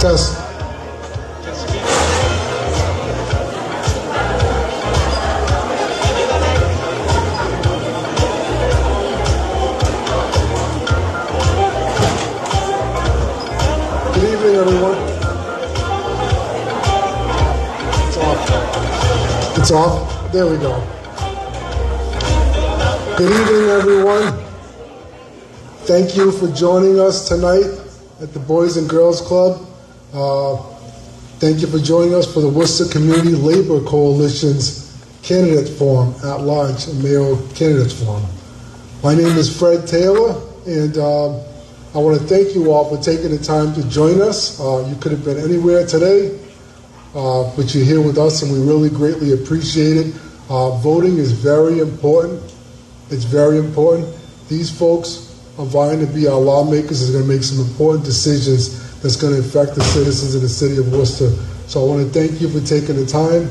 Test. Good evening, everyone. It's off. It's off. There we go. Good evening, everyone. Thank you for joining us tonight at the Boys and Girls Club. Thank you for joining us for the Worcester Community Labor Coalition's Candidate Forum at Large, Mayoral Candidates Forum. My name is Fred Taylor, and I want to thank you all for taking the time to join us. You could have been anywhere today, but you're here with us, and we really greatly appreciate it. Voting is very important. It's very important. These folks are vying to be our lawmakers, is going to make some important decisions that's going to affect the citizens of the city of Worcester. So I want to thank you for taking the time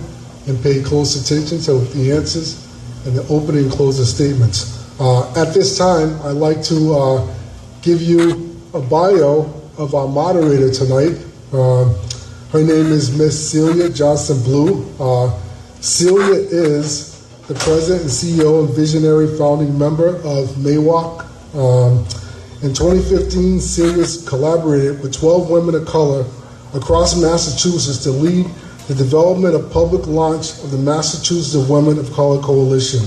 and paying close attention to the answers and the opening and closing statements. At this time, I'd like to give you a bio of our moderator tonight. Her name is Miss Celia Johnson Blue. Celia is the president and CEO and visionary founding member of Maydeé. In 2015, Celia collaborated with 12 women of color across Massachusetts to lead the development of public launch of the Massachusetts Women of Color Coalition.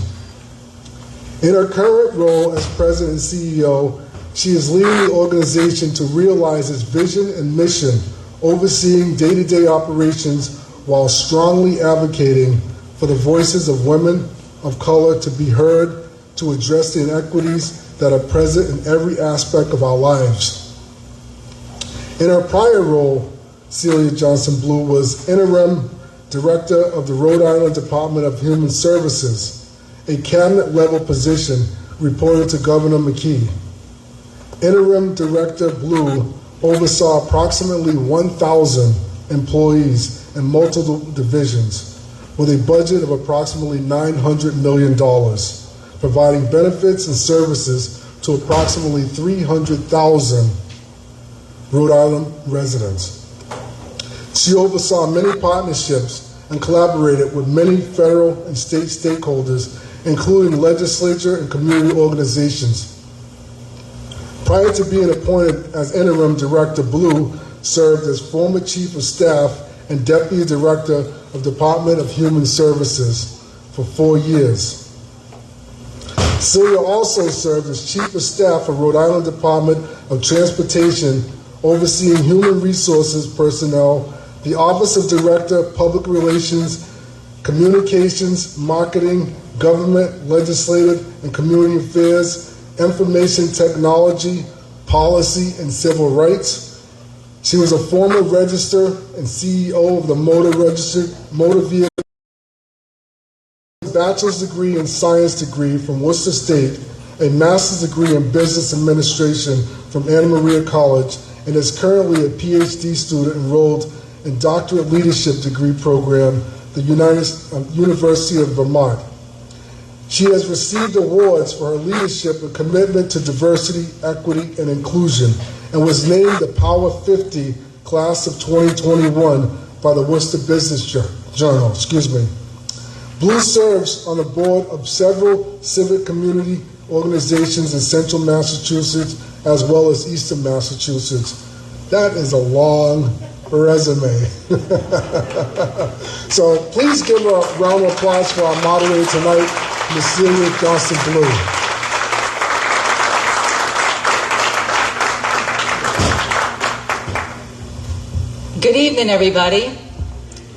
In her current role as president and CEO, she is leading the organization to realize its vision and mission, overseeing day-to-day operations while strongly advocating for the voices of women of color to be heard, to address the inequities that are present in every aspect of our lives. In her prior role, Celia Johnson Blue was interim director of the Rhode Island Department of Human Services, a cabinet-level position reporting to Governor McKee. Interim Director Blue oversaw approximately 1,000 employees in multiple divisions with a budget of approximately $900 million. Providing benefits and services to approximately 300,000 Rhode Island residents. She oversaw many partnerships and collaborated with many federal and state stakeholders, including legislature and community organizations. Prior to being appointed as interim director, Blue served as former chief of staff and deputy director of Department of Human Services for 4 years. Celia also served as Chief of Staff for Rhode Island Department of Transportation, overseeing human resources personnel, the Office of Director, Public Relations, Communications, Marketing, Government, Legislative, and Community Affairs, Information Technology, Policy, and Civil Rights. She was a former register and CEO of the Motor Vehicle, bachelor's degree and science degree from Worcester State, a master's degree in business administration from Anna Maria College, and is currently a PhD student enrolled in doctorate leadership degree program at the University of Vermont. She has received awards for her leadership and commitment to diversity, equity, and inclusion, and was named the Power 50 Class of 2021 by the Worcester Business Journal. Blue serves on the board of several civic community organizations in central Massachusetts as well as eastern Massachusetts. That is a long resume. So please give a round of applause for our moderator tonight, Ms. Celia Johnson Blue. Good evening, everybody.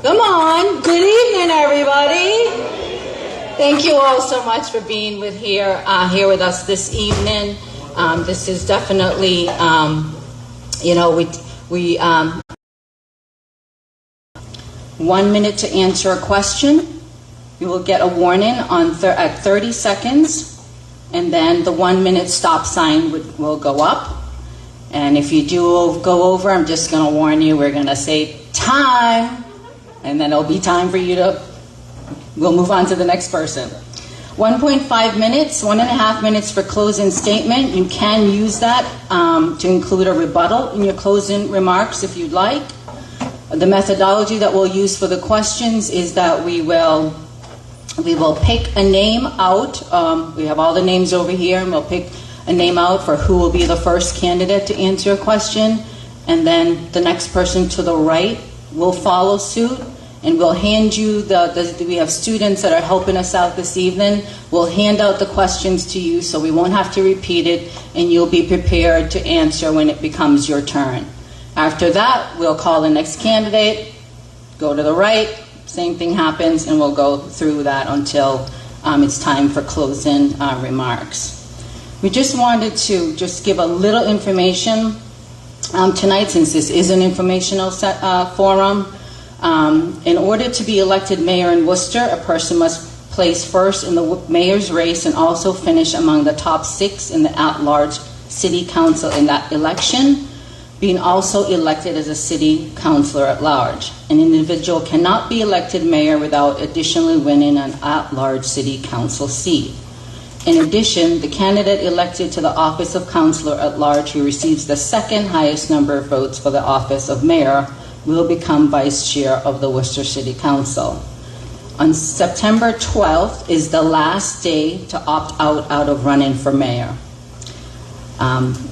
Come on. Good evening, everybody. Thank you all so much for being here with us this evening. This is definitely, we 1 minute to answer a question. You will get a warning at 30 seconds, and then the 1 minute stop sign will go up. And if you do go over, I'm just going to warn you, we're going to say time, and then it'll be time for you we'll move on to the next person. 1.5 minutes, 1.5 minutes for closing statement. You can use that to include a rebuttal in your closing remarks if you'd like. The methodology that we'll use for the questions is that we will pick a name out. We have all the names over here, and we'll pick a name out for who will be the first candidate to answer a question, and then the next person to the right will follow suit, and we'll hand you we have students that are helping us out this evening. We'll hand out the questions to you so we won't have to repeat it, and you'll be prepared to answer when it becomes your turn. After that, we'll call the next candidate, go to the right, same thing happens, and we'll go through that until it's time for closing remarks. We just wanted to just give a little information tonight, since this is an informational forum. In order to be elected mayor in Worcester, a person must place first in the mayor's race and also finish among the top 6 in the at-large city council in that election, being also elected as a city councilor at large. An individual cannot be elected mayor without additionally winning an at-large city council seat. In addition, the candidate elected to the office of councilor at large who receives the second highest number of votes for the office of mayor will become vice chair of the Worcester City Council. On September 12th is the last day to opt out of running for mayor.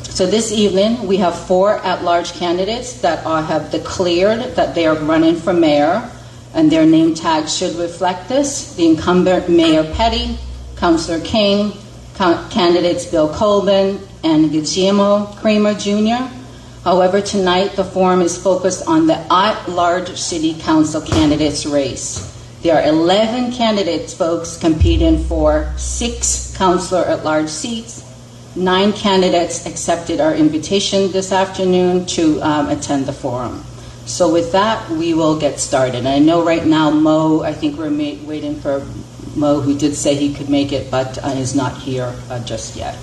So this evening, we have 4 at-large candidates that have declared that they are running for mayor, and their name tags should reflect this. The incumbent Mayor Petty, Councilor King, candidates Bill Coleman and Guillermo Creamer Jr. However, tonight the forum is focused on the at-large city council candidates race. There are 11 candidates, folks, competing for 6 councilor at-large seats. 9 candidates accepted our invitation this afternoon to attend the forum. So with that, we will get started. I know right now Mo, I think we're waiting for Mo, who did say he could make it, but is not here just yet.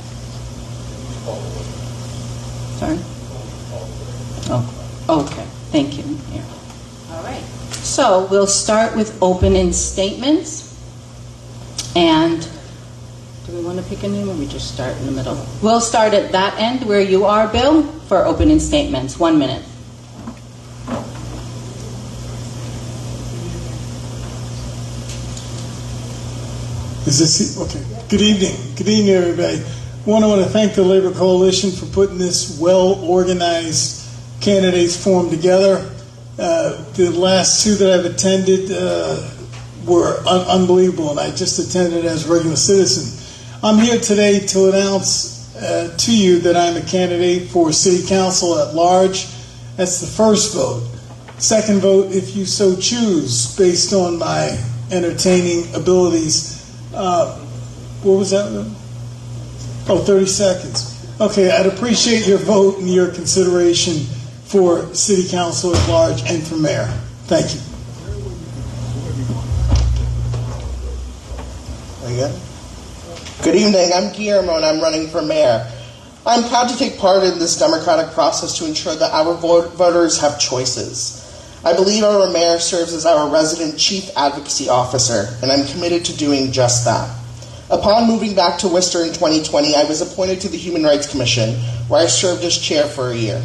Sorry? Oh, okay. Thank you. Here. All right. So we'll start with opening statements. And do we want to pick a name, or we just start in the middle? We'll start at that end where you are, Bill, for opening statements. 1 minute. Is this okay? Good evening. Good evening, everybody. I want to thank the Labor Coalition for putting this well-organized candidates forum together. The last 2 that I've attended were unbelievable, and I just attended as a regular citizen. I'm here today to announce to you that I'm a candidate for City Council at large. That's the first vote. Second vote, if you so choose, based on my entertaining abilities. What was that? 30 seconds. Okay, I'd appreciate your vote and your consideration for City Council at large and for Mayor. Thank you. Good evening, I'm Guillermo and I'm running for Mayor. I'm proud to take part in this democratic process to ensure that our voters have choices. I believe our mayor serves as our resident chief advocacy officer, and I'm committed to doing just that. Upon moving back to Worcester in 2020, I was appointed to the Human Rights Commission, where I served as chair for a year.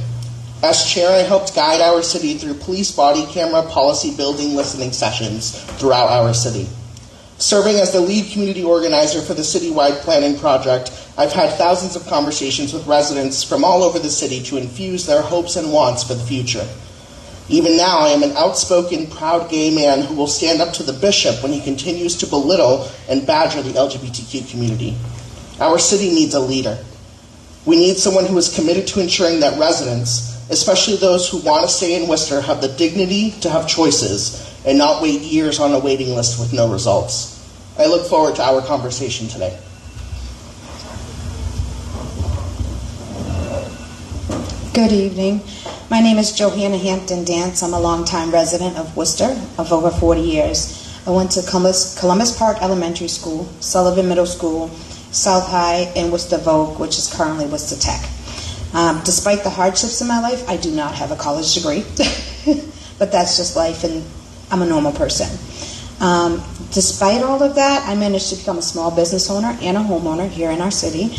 As chair, I helped guide our city through police body camera policy building listening sessions throughout our city. Serving as the lead community organizer for the citywide planning project, I've had thousands of conversations with residents from all over the city to infuse their hopes and wants for the future. Even now, I am an outspoken, proud gay man who will stand up to the bishop when he continues to belittle and badger the LGBTQ community. Our city needs a leader. We need someone who is committed to ensuring that residents, especially those who want to stay in Worcester, have the dignity to have choices and not wait years on a waiting list with no results. I look forward to our conversation today. Good evening. My name is Johanna Hampton-Dance. I'm a longtime resident of Worcester of over 40 years. I went to Columbus Park Elementary School, Sullivan Middle School, South High, and Worcester Vogue, which is currently Worcester Tech. Despite the hardships in my life, I do not have a college degree, but that's just life, and I'm a normal person. Despite all of that, I managed to become a small business owner and a homeowner here in our city.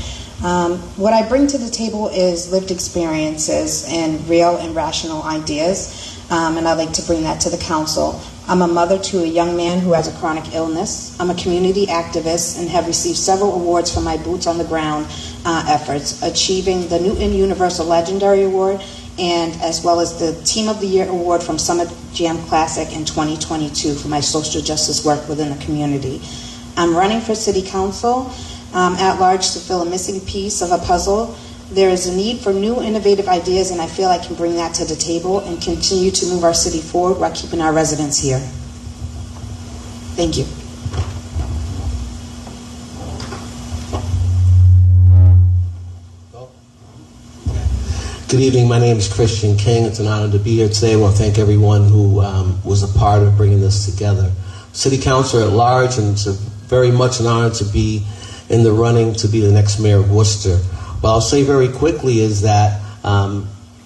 What I bring to the table is lived experiences and real and rational ideas. and I'd like to bring that to the council. I'm a mother to a young man who has a chronic illness. I'm a community activist and have received several awards for my boots on the ground efforts, achieving the Newton Universal Legendary Award and as well as the Team of the Year Award from Summit Jam Classic in 2022 for my social justice work within the community. I'm running for City Council at large to fill a missing piece of a puzzle. There is a need for new innovative ideas, and I feel I can bring that to the table and continue to move our city forward while keeping our residents here. Thank you. Good evening. My name is Khrystian King. It's an honor to be here today. I want to thank everyone who was a part of bringing this together. City Council at large, and it's very much an honor to be in the running to be the next mayor of Worcester. What I'll say very quickly is that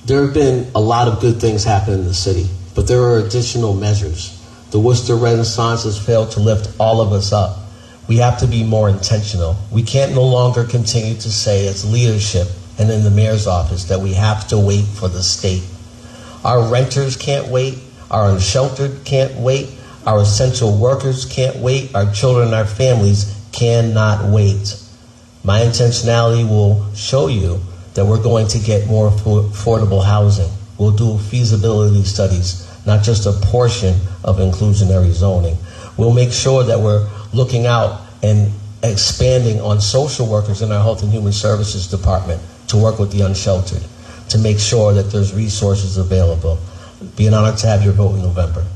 there have been a lot of good things happen in the city, but there are additional measures. The Worcester Renaissance has failed to lift all of us up. We have to be more intentional. We can't no longer continue to say as leadership and in the mayor's office that we have to wait for the state. Our renters can't wait. Our unsheltered can't wait. Our essential workers can't wait. Our children and our families cannot wait. My intentionality will show you that we're going to get more affordable housing. We'll do feasibility studies, not just a portion of inclusionary zoning. We'll make sure that we're looking out and expanding on social workers in our Health and Human Services Department to work with the unsheltered, to make sure that there's resources available. It'd be an honor to have your vote in November.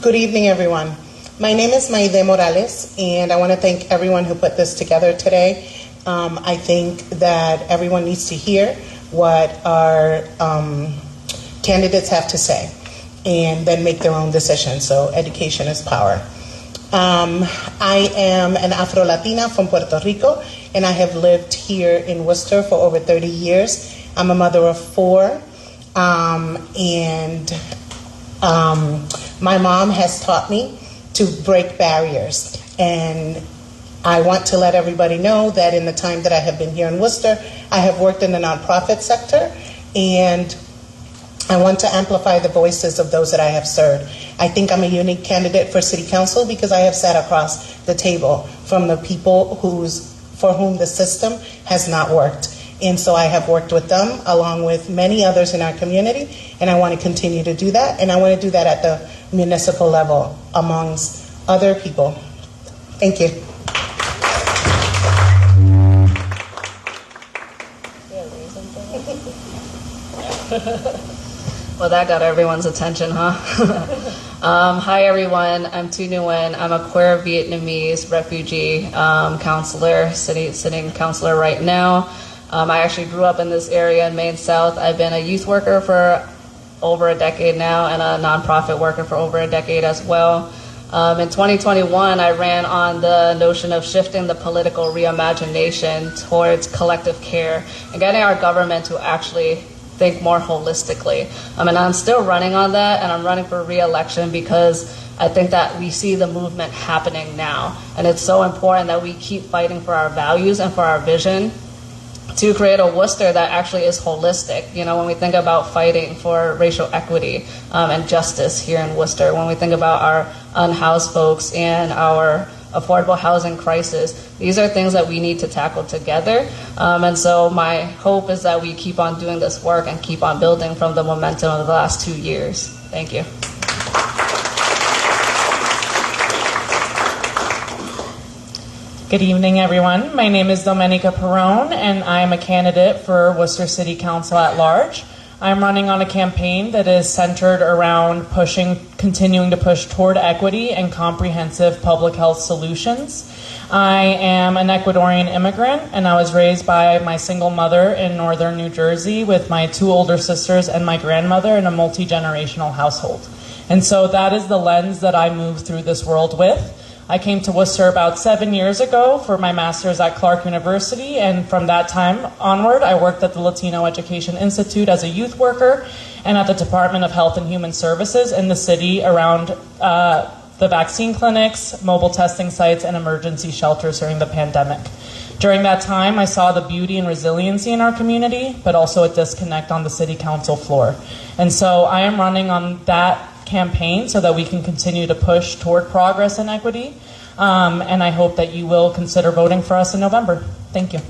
Good evening, everyone. My name is Maydeé Morales, and I want to thank everyone who put this together today. I think that everyone needs to hear what our candidates have to say and then make their own decisions. So education is power. I am an Afro-Latina from Puerto Rico, and I have lived here in Worcester for over 30 years. I'm a mother of 4, and my mom has taught me to break barriers. And I want to let everybody know that in the time that I have been here in Worcester, I have worked in the nonprofit sector, and I want to amplify the voices of those that I have served. I think I'm a unique candidate for City Council because I have sat across the table from the people for whom the system has not worked. And so I have worked with them along with many others in our community, and I want to continue to do that. And I want to do that at the municipal level amongst other people. Thank you. Well, that got everyone's attention, huh? Hi, everyone. I'm Thu Nguyen. I'm a queer Vietnamese refugee counselor, sitting counselor right now. I actually grew up in this area in Maine South. I've been a youth worker for over a decade now and a nonprofit worker for over a decade as well. In 2021, I ran on the notion of shifting the political reimagination towards collective care and getting our government to actually think more holistically. And I'm still running on that, and I'm running for re-election because I think that we see the movement happening now. And it's so important that we keep fighting for our values and for our vision to create a Worcester that actually is holistic. You know, when we think about fighting for racial equity and justice here in Worcester, when we think about our unhoused folks and our affordable housing crisis, these are things that we need to tackle together. And so my hope is that we keep on doing this work and keep on building from the momentum of the last 2 years. Thank you. Good evening, everyone. My name is Domenica Perrone, and I'm a candidate for Worcester City Council at large. I'm running on a campaign that is centered around continuing to push toward equity and comprehensive public health solutions. I am an Ecuadorian immigrant, and I was raised by my single mother in northern New Jersey with my 2 older sisters and my grandmother in a multi-generational household. And so that is the lens that I move through this world with. I came to Worcester about 7 years ago for my master's at Clark University, and from that time onward, I worked at the Latino Education Institute as a youth worker and at the Department of Health and Human Services in the city around the vaccine clinics, mobile testing sites, and emergency shelters during the pandemic. During that time, I saw the beauty and resiliency in our community, but also a disconnect on the city council floor. And so I am running on that campaign so that we can continue to push toward progress and equity. And I hope that you will consider voting for us in November. Thank you.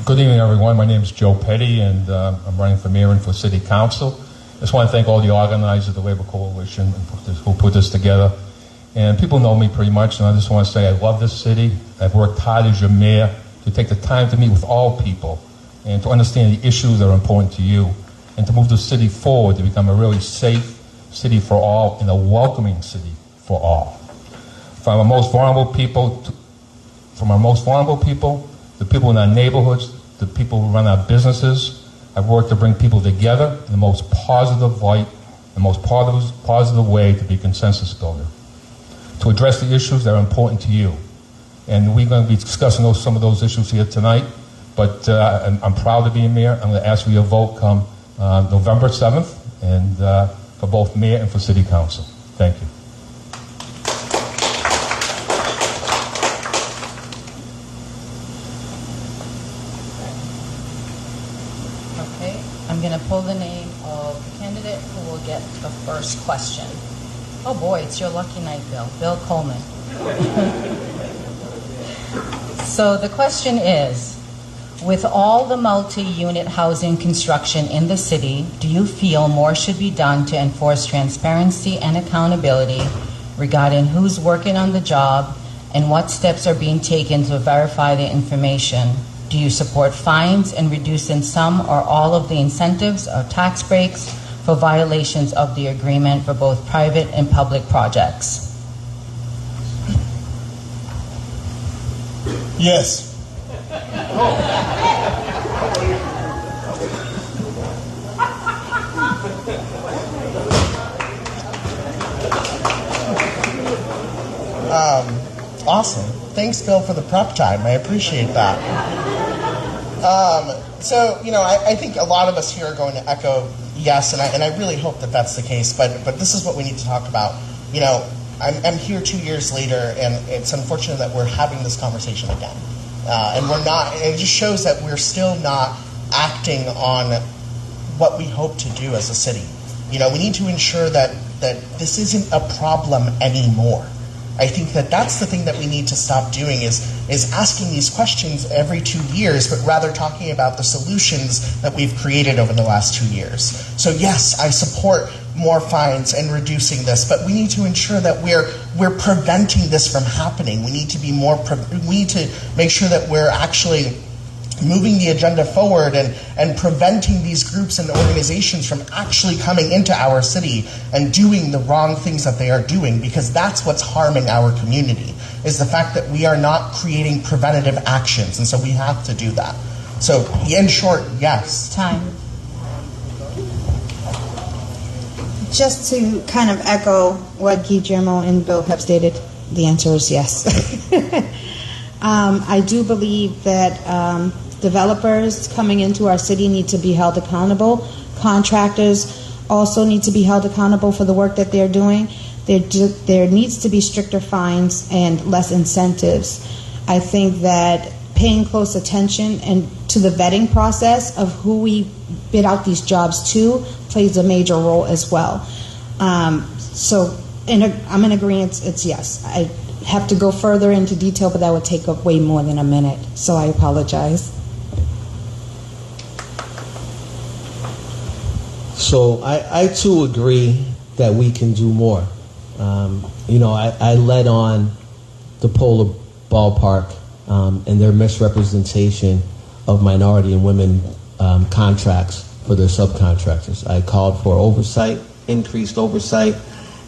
Good evening, everyone. My name is Joe Petty, and I'm running for mayor and for city council. I just want to thank all the organizers of the Labor Coalition who put this together. And people know me pretty much, and I just want to say I love this city. I've worked hard as your mayor to take the time to meet with all people and to understand the issues that are important to you and to move the city forward to become a really safe city for all and a welcoming city for all. From our most vulnerable people, the people in our neighborhoods, the people who run our businesses, I've worked to bring people together in the most positive light, the most positive way to be consensus builder, to address the issues that are important to you. And we're going to be discussing some of those issues here tonight, but I'm proud to be a mayor. I'm going to ask for your vote come November 7th, and for both mayor and for city council. Thank you. Okay, I'm going to pull the name of the candidate who will get the first question. Oh boy, it's your lucky night, Bill Coleman. So the question is, with all the multi-unit housing construction in the city, do you feel more should be done to enforce transparency and accountability regarding who's working on the job and what steps are being taken to verify the information? Do you support fines and reducing some or all of the incentives or tax breaks for violations of the agreement for both private and public projects? Yes. Awesome. Thanks, Bill, for the prep time. I appreciate that. So, I think a lot of us here are going to echo yes, and I really hope that that's the case, but this is what we need to talk about. I'm here 2 years later, and it's unfortunate that we're having this conversation again. And we're not, and it just shows that we're still not acting on what we hope to do as a city. We need to ensure that this isn't a problem anymore. I think that that's the thing that we need to stop doing is asking these questions every 2 years, but rather talking about the solutions that we've created over the last 2 years. So yes, I support more fines and reducing this, but we need to ensure that we're preventing this from happening. We need to be we need to make sure that we're actually moving the agenda forward and preventing these groups and organizations from actually coming into our city and doing the wrong things that they are doing, because that's what's harming our community, is the fact that we are not creating preventative actions, and so we have to do that. So in short, yes. Time. Just to kind of echo what Guillermo and Bill have stated, the answer is yes. I do believe that developers coming into our city need to be held accountable. Contractors also need to be held accountable for the work that they're doing. There needs to be stricter fines and less incentives. I think that paying close attention and to the vetting process of who we bid out these jobs to plays a major role as well. I'm in agreement. It's yes. I have to go further into detail, but that would take up way more than a minute. So I apologize. So I too agree that we can do more. I led on the Polar Ballpark and their misrepresentation of minority and women contracts for their subcontractors. I called for oversight, increased oversight,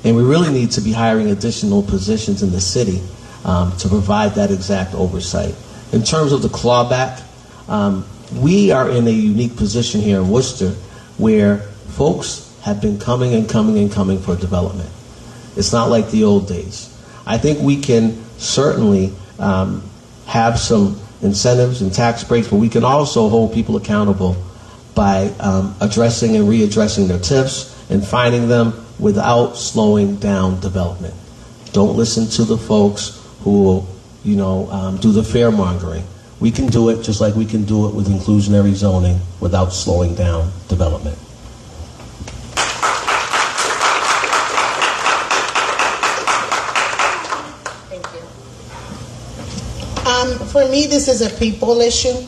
and we really need to be hiring additional positions in the city to provide that exact oversight. In terms of the clawback, we are in a unique position here in Worcester where folks have been coming and coming and coming for development. It's not like the old days. I think we can certainly have some incentives and tax breaks, but we can also hold people accountable by addressing and readdressing their TIFs and finding them without slowing down development. Don't listen to the folks who will, do the fear mongering. We can do it just like we can do it with inclusionary zoning without slowing down development. For me, this is a people issue.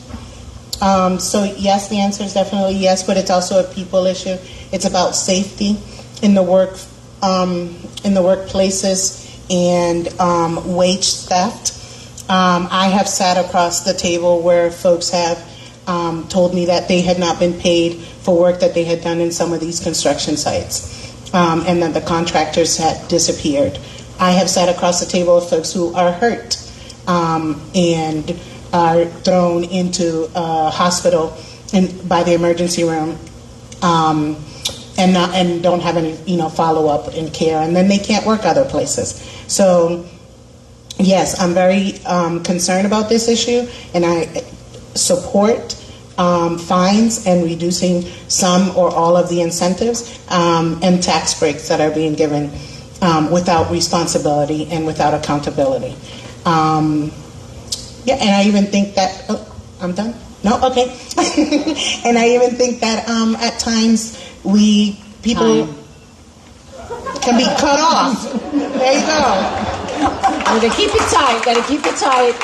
So yes, the answer is definitely yes, but it's also a people issue. It's about safety in the workplaces and wage theft. I have sat across the table where folks have told me that they had not been paid for work that they had done in some of these construction sites, and that the contractors had disappeared. I have sat across the table with folks who are hurt and are thrown into a hospital by the emergency room, and don't have any follow up and care, and then they can't work other places. So yes, I'm very concerned about this issue, and I support fines and reducing some or all of the incentives and tax breaks that are being given without responsibility and without accountability. And I even think that I'm done. No, okay. And I even think that at times people can be cut off. There you go. Gotta keep it tight. Gotta keep it tight.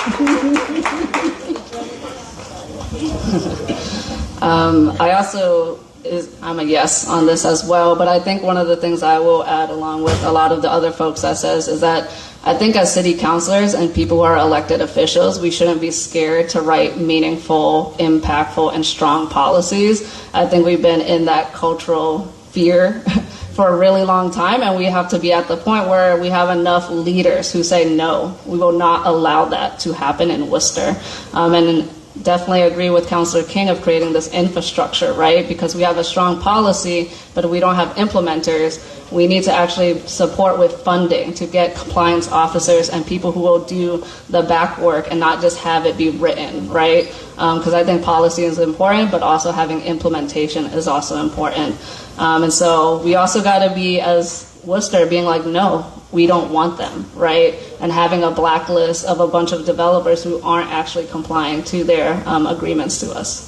I'm a yes on this as well, but I think one of the things I will add along with a lot of the other folks that says is that I think as city councilors and people who are elected officials, we shouldn't be scared to write meaningful, impactful, and strong policies. I think we've been in that cultural fear for a really long time, and we have to be at the point where we have enough leaders who say, no, we will not allow that to happen in Worcester. And definitely agree with Councilor King of creating this infrastructure, right? Because we have a strong policy, but we don't have implementers. We need to actually support with funding to get compliance officers and people who will do the back work and not just have it be written, right? Because I think policy is important, but also having implementation is also important. And so we also got to be, as Worcester, being like, no, we don't want them, right? And having a blacklist of a bunch of developers who aren't actually complying to their agreements to us.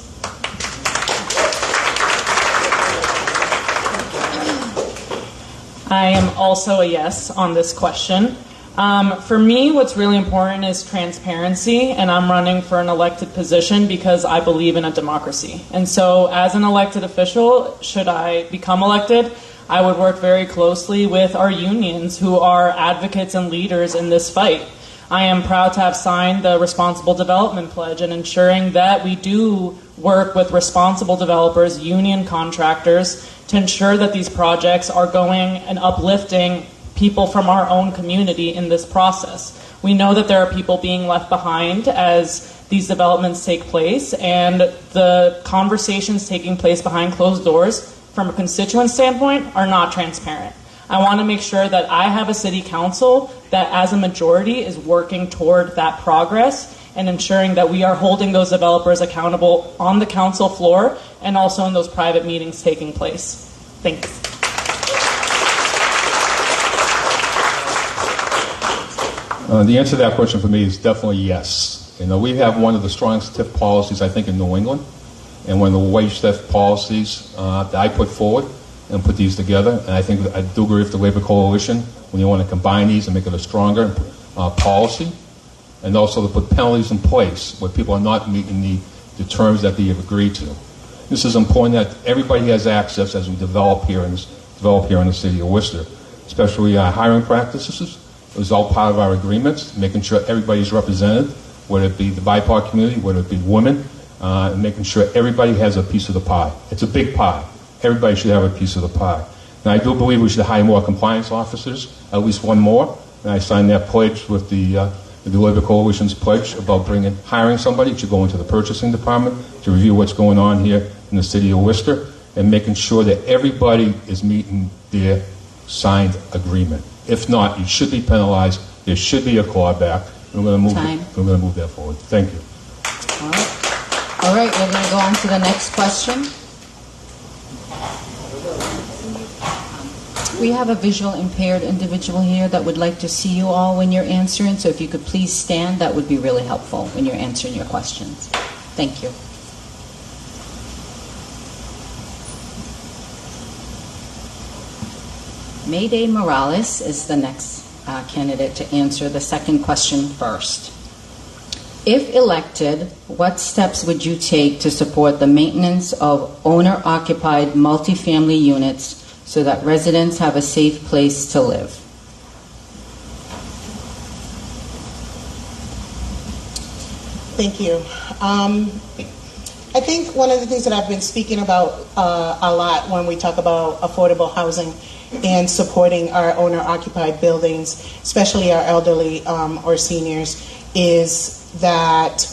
I am also a yes on this question. For me, what's really important is transparency, and I'm running for an elected position because I believe in a democracy. And so as an elected official, should I become elected, I would work very closely with our unions who are advocates and leaders in this fight. I am proud to have signed the Responsible Development Pledge and ensuring that we do work with responsible developers, union contractors, to ensure that these projects are going and uplifting people from our own community in this process. We know that there are people being left behind as these developments take place, and the conversations taking place behind closed doors from a constituent standpoint are not transparent. I want to make sure that I have a city council that as a majority is working toward that progress and ensuring that we are holding those developers accountable on the council floor and also in those private meetings taking place. Thanks. The answer to that question for me is definitely yes. We have one of the strongest TIF policies, I think, in New England, and one of the wage theft policies that I put forward and put these together. And I think I do agree with the Labor Coalition when you want to combine these and make it a stronger policy, and also to put penalties in place where people are not meeting the terms that they have agreed to. This is important that everybody has access as we develop here in the city of Worcester, especially hiring practices. It was all part of our agreements, making sure everybody's represented, whether it be the BIPOC community, whether it be women, and making sure everybody has a piece of the pie. It's a big pie. Everybody should have a piece of the pie. And I do believe we should hire more compliance officers, at least one more. And I signed that pledge with the Labor Coalition's pledge about hiring somebody to go into the purchasing department to review what's going on here in the city of Worcester and making sure that everybody is meeting their signed agreement. If not, you should be penalized. There should be a clawback. We're going to move that forward. Thank you. All right, we're going to go on to the next question. We have a visual impaired individual here that would like to see you all when you're answering, so if you could please stand, that would be really helpful when you're answering your questions. Thank you. Maydeé Morales is the next candidate to answer the second question first. If elected, what steps would you take to support the maintenance of owner-occupied multifamily units so that residents have a safe place to live? Thank you. I think one of the things that I've been speaking about a lot when we talk about affordable housing and supporting our owner-occupied buildings, especially our elderly or seniors, is that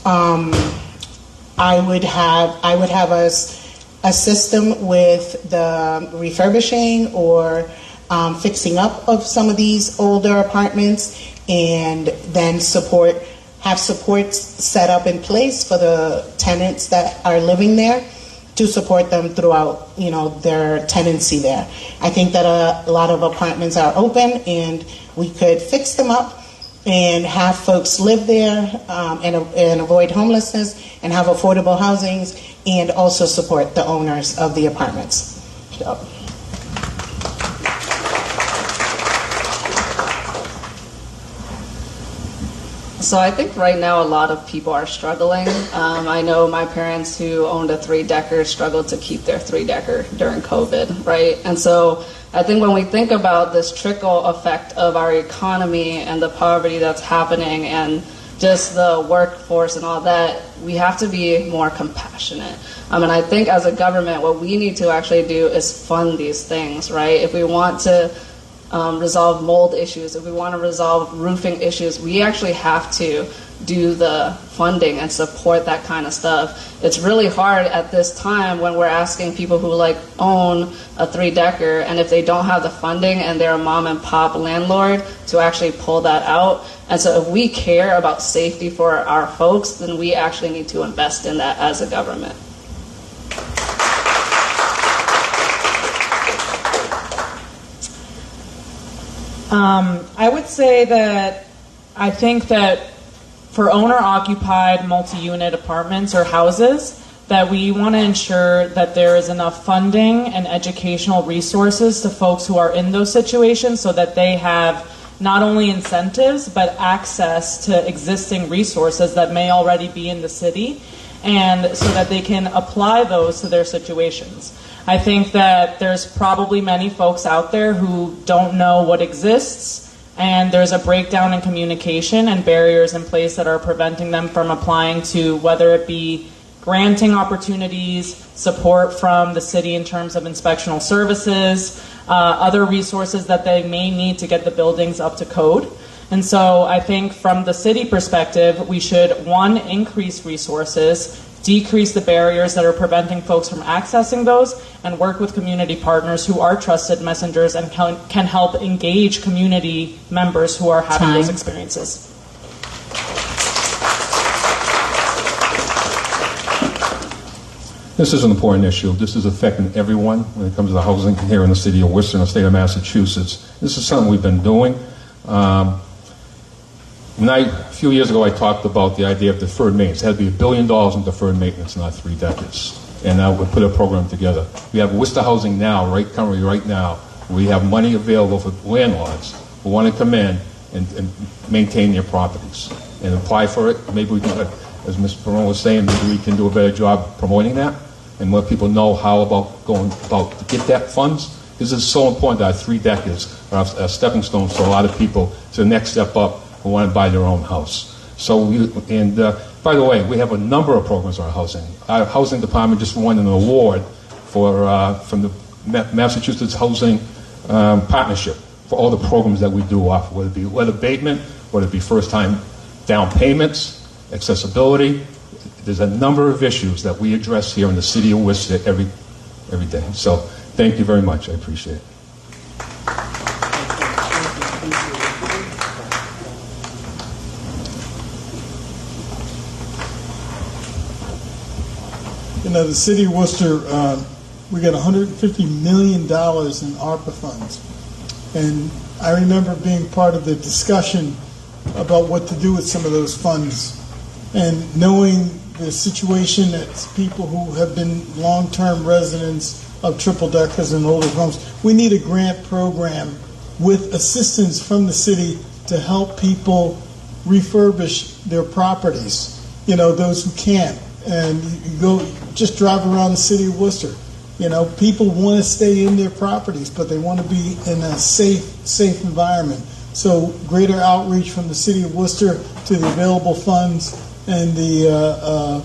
I would have us a system with the refurbishing or fixing up of some of these older apartments, and then have supports set up in place for the tenants that are living there to support them throughout, their tenancy there. I think that a lot of apartments are open, and we could fix them up and have folks live there and avoid homelessness and have affordable housings, and also support the owners of the apartments. So I think right now a lot of people are struggling. I know my parents who owned a 3-decker struggled to keep their 3-decker during COVID, right? And so I think when we think about this trickle effect of our economy and the poverty that's happening and just the workforce and all that, we have to be more compassionate. And I think as a government, what we need to actually do is fund these things, right? If we want to resolve mold issues, if we want to resolve roofing issues, we actually have to do the funding and support that kind of stuff. It's really hard at this time when we're asking people who own a 3-decker, and if they don't have the funding and they're a mom and pop landlord, to actually pull that out. And so if we care about safety for our folks, then we actually need to invest in that as a government. I would say that I think that for owner-occupied multi-unit apartments or houses, that we want to ensure that there is enough funding and educational resources to folks who are in those situations so that they have not only incentives but access to existing resources that may already be in the city, and so that they can apply those to their situations. I think that there's probably many folks out there who don't know what exists, and there's a breakdown in communication and barriers in place that are preventing them from applying to, whether it be granting opportunities, support from the city in terms of inspectional services, other resources that they may need to get the buildings up to code. And so I think from the city perspective, we should, one, increase resources, decrease the barriers that are preventing folks from accessing those, and work with community partners who are trusted messengers and can help engage community members who are having those experiences. This is an important issue. This is affecting everyone when it comes to the housing here in the city of Worcester and the state of Massachusetts. This is something we've been doing. A few years ago, I talked about the idea of deferred maintenance. It had to be $1 billion in deferred maintenance, not 3 decades. And I would put a program together. We have Worcester Housing now, currently right now. We have money available for landlords who want to come in and maintain their properties and apply for it. Maybe we can, as Ms. Perrone was saying, maybe we can do a better job promoting that and let people know how to get that funds. This is so important that our 3 decades are a stepping stone for a lot of people to the next step up who want to buy their own house. So, by the way, we have a number of programs on our housing. Our housing department just won an award from the Massachusetts Housing Partnership for all the programs that we do offer, whether it be lead abatement, whether it be first-time down payments, accessibility. There's a number of issues that we address here in the city of Worcester every day. So, thank you very much. I appreciate it. The city of Worcester we got $150 million in ARPA funds. And I remember being part of the discussion about what to do with some of those funds, and knowing the situation that people who have been long-term residents of triple-deckers and older homes, we need a grant program with assistance from the city to help people refurbish their properties, those who can't. And you go just drive around the city of Worcester. People want to stay in their properties, but they want to be in a safe environment. So greater outreach from the city of Worcester to the available funds, and the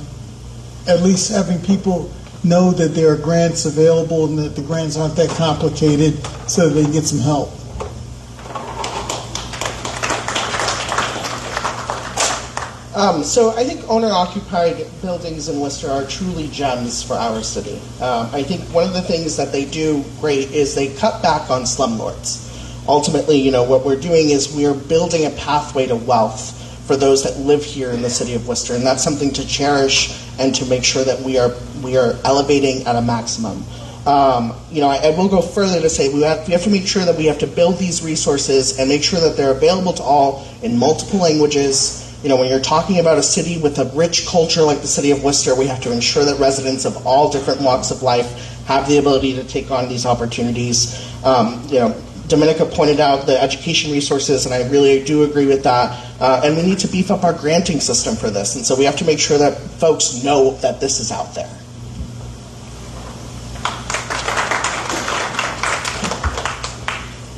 at least having people know that there are grants available and that the grants aren't that complicated, so they can get some help. So I think owner-occupied buildings in Worcester are truly gems for our city. I think one of the things that they do great is they cut back on slumlords. Ultimately, what we're doing is we are building a pathway to wealth for those that live here in the city of Worcester, and that's something to cherish and to make sure that we are elevating at a maximum. I will go further to say we have to make sure that we have to build these resources and make sure that they're available to all in multiple languages. When you're talking about a city with a rich culture like the city of Worcester, we have to ensure that residents of all different walks of life have the ability to take on these opportunities. Domenica pointed out the education resources, and I really do agree with that. And we need to beef up our granting system for this. And so we have to make sure that folks know that this is out there.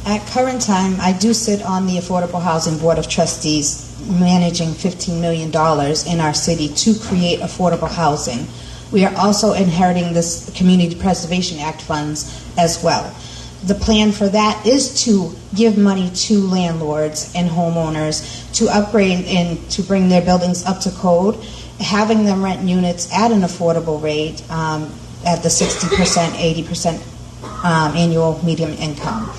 At current time, I do sit on the Affordable Housing Board of Trustees, managing $15 million in our city to create affordable housing. We are also inheriting this Community Preservation Act funds as well. The plan for that is to give money to landlords and homeowners to upgrade and to bring their buildings up to code, having them rent units at an affordable rate at the 60%, 80% annual median income.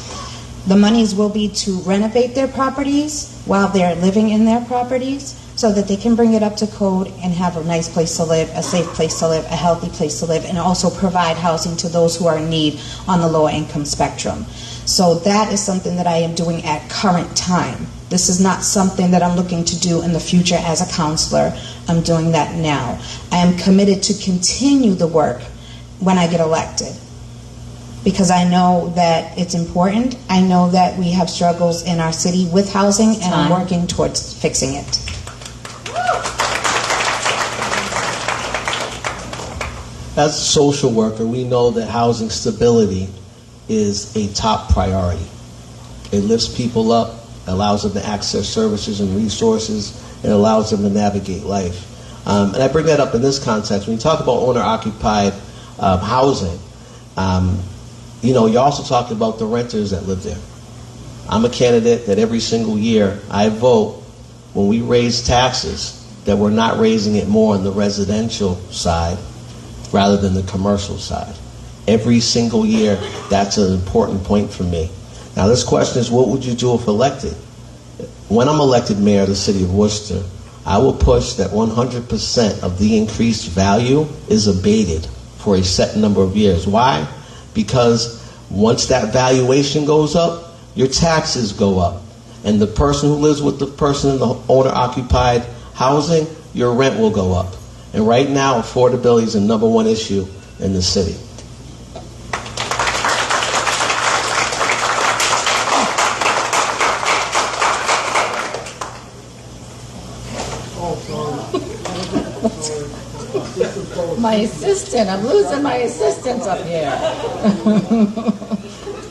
The monies will be to renovate their properties while they're living in their properties so that they can bring it up to code and have a nice place to live, a safe place to live, a healthy place to live, and also provide housing to those who are in need on the lower income spectrum. So that is something that I am doing at current time. This is not something that I'm looking to do in the future as a counselor. I'm doing that now. I am committed to continue the work when I get elected, because I know that it's important. I know that we have struggles in our city with housing, and I'm working towards fixing it. As a social worker, we know that housing stability is a top priority. It lifts people up, allows them to access services and resources, and allows them to navigate life. And I bring that up in this context. When you talk about owner-occupied housing, you're also talking about the renters that live there. I'm a candidate that every single year I vote when we raise taxes that we're not raising it more on the residential side rather than the commercial side. Every single year, that's an important point for me. Now, this question is, what would you do if elected? When I'm elected mayor of the city of Worcester, I will push that 100% of the increased value is abated for a set number of years. Why? Because once that valuation goes up, your taxes go up. And the person who lives with the person in the owner-occupied housing, your rent will go up. And right now, affordability is the number one issue in the city. My assistant, I'm losing my assistants up here.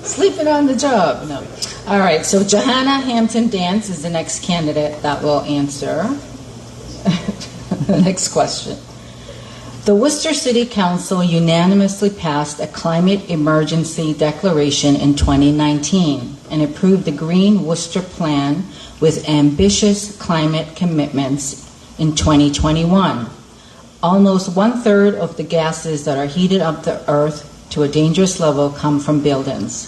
Sleeping on the job. No. All right, so Johanna Hampton-Dance is the next candidate that will answer the next question. The Worcester City Council unanimously passed a climate emergency declaration in 2019 and approved the Green Worcester Plan with ambitious climate commitments in 2021. Almost 1/3 of the gases that are heated up the earth to a dangerous level come from buildings.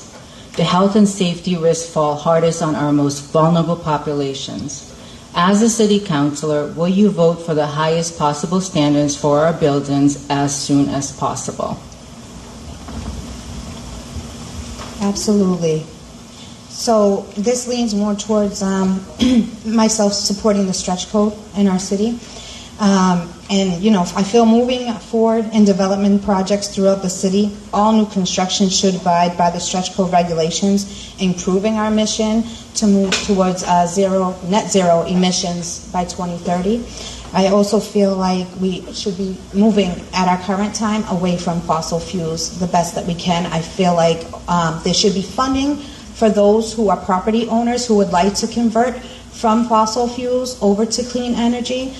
The health and safety risks fall hardest on our most vulnerable populations. As a city councilor, will you vote for the highest possible standards for our buildings as soon as possible? Absolutely. So this leans more towards myself supporting the stretch code in our city. And, I feel moving forward in development projects throughout the city, all new construction should abide by the stretch code regulations, improving our mission to move towards net zero emissions by 2030. I also feel like we should be moving at our current time away from fossil fuels the best that we can. I feel like there should be funding for those who are property owners who would like to convert from fossil fuels over to clean energy.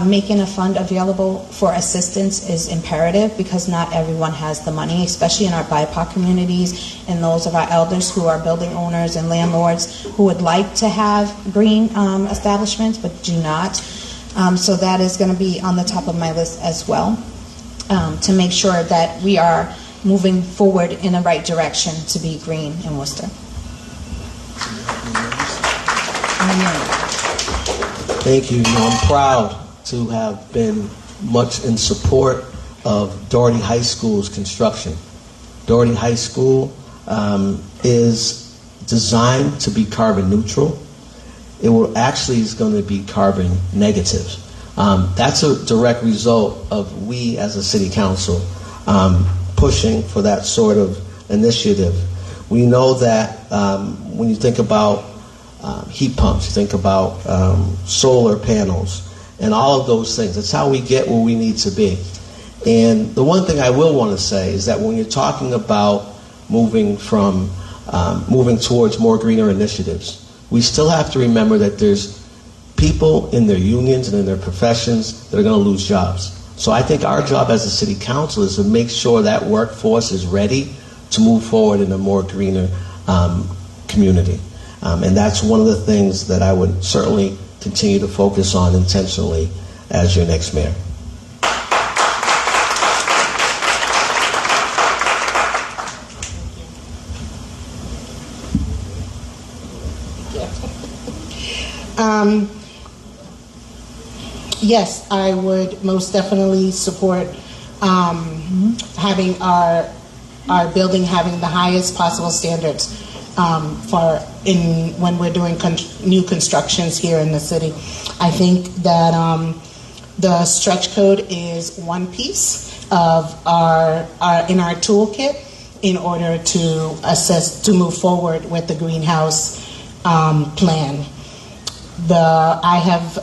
Making a fund available for assistance is imperative because not everyone has the money, especially in our BIPOC communities and those of our elders who are building owners and landlords who would like to have green establishments but do not. So that is going to be on the top of my list as well, to make sure that we are moving forward in the right direction to be green in Worcester. Thank you. I'm proud to have been much in support of Doherty High School's construction. Doherty High School is designed to be carbon neutral. It is going to be carbon negative. That's a direct result of we as a city council pushing for that sort of initiative. We know that when you think about heat pumps, you think about solar panels, and all of those things. It's how we get where we need to be. And the one thing I will want to say is that when you're talking about moving towards more greener initiatives, we still have to remember that there's people in their unions and in their professions that are going to lose jobs. So I think our job as a city council is to make sure that workforce is ready to move forward in a more greener community. And that's one of the things that I would certainly continue to focus on intentionally as your next mayor. Yes, I would most definitely support having our building having the highest possible standards when we're doing new constructions here in the city. I think that the stretch code is one piece of our toolkit in order to move forward with the greenhouse plan. I have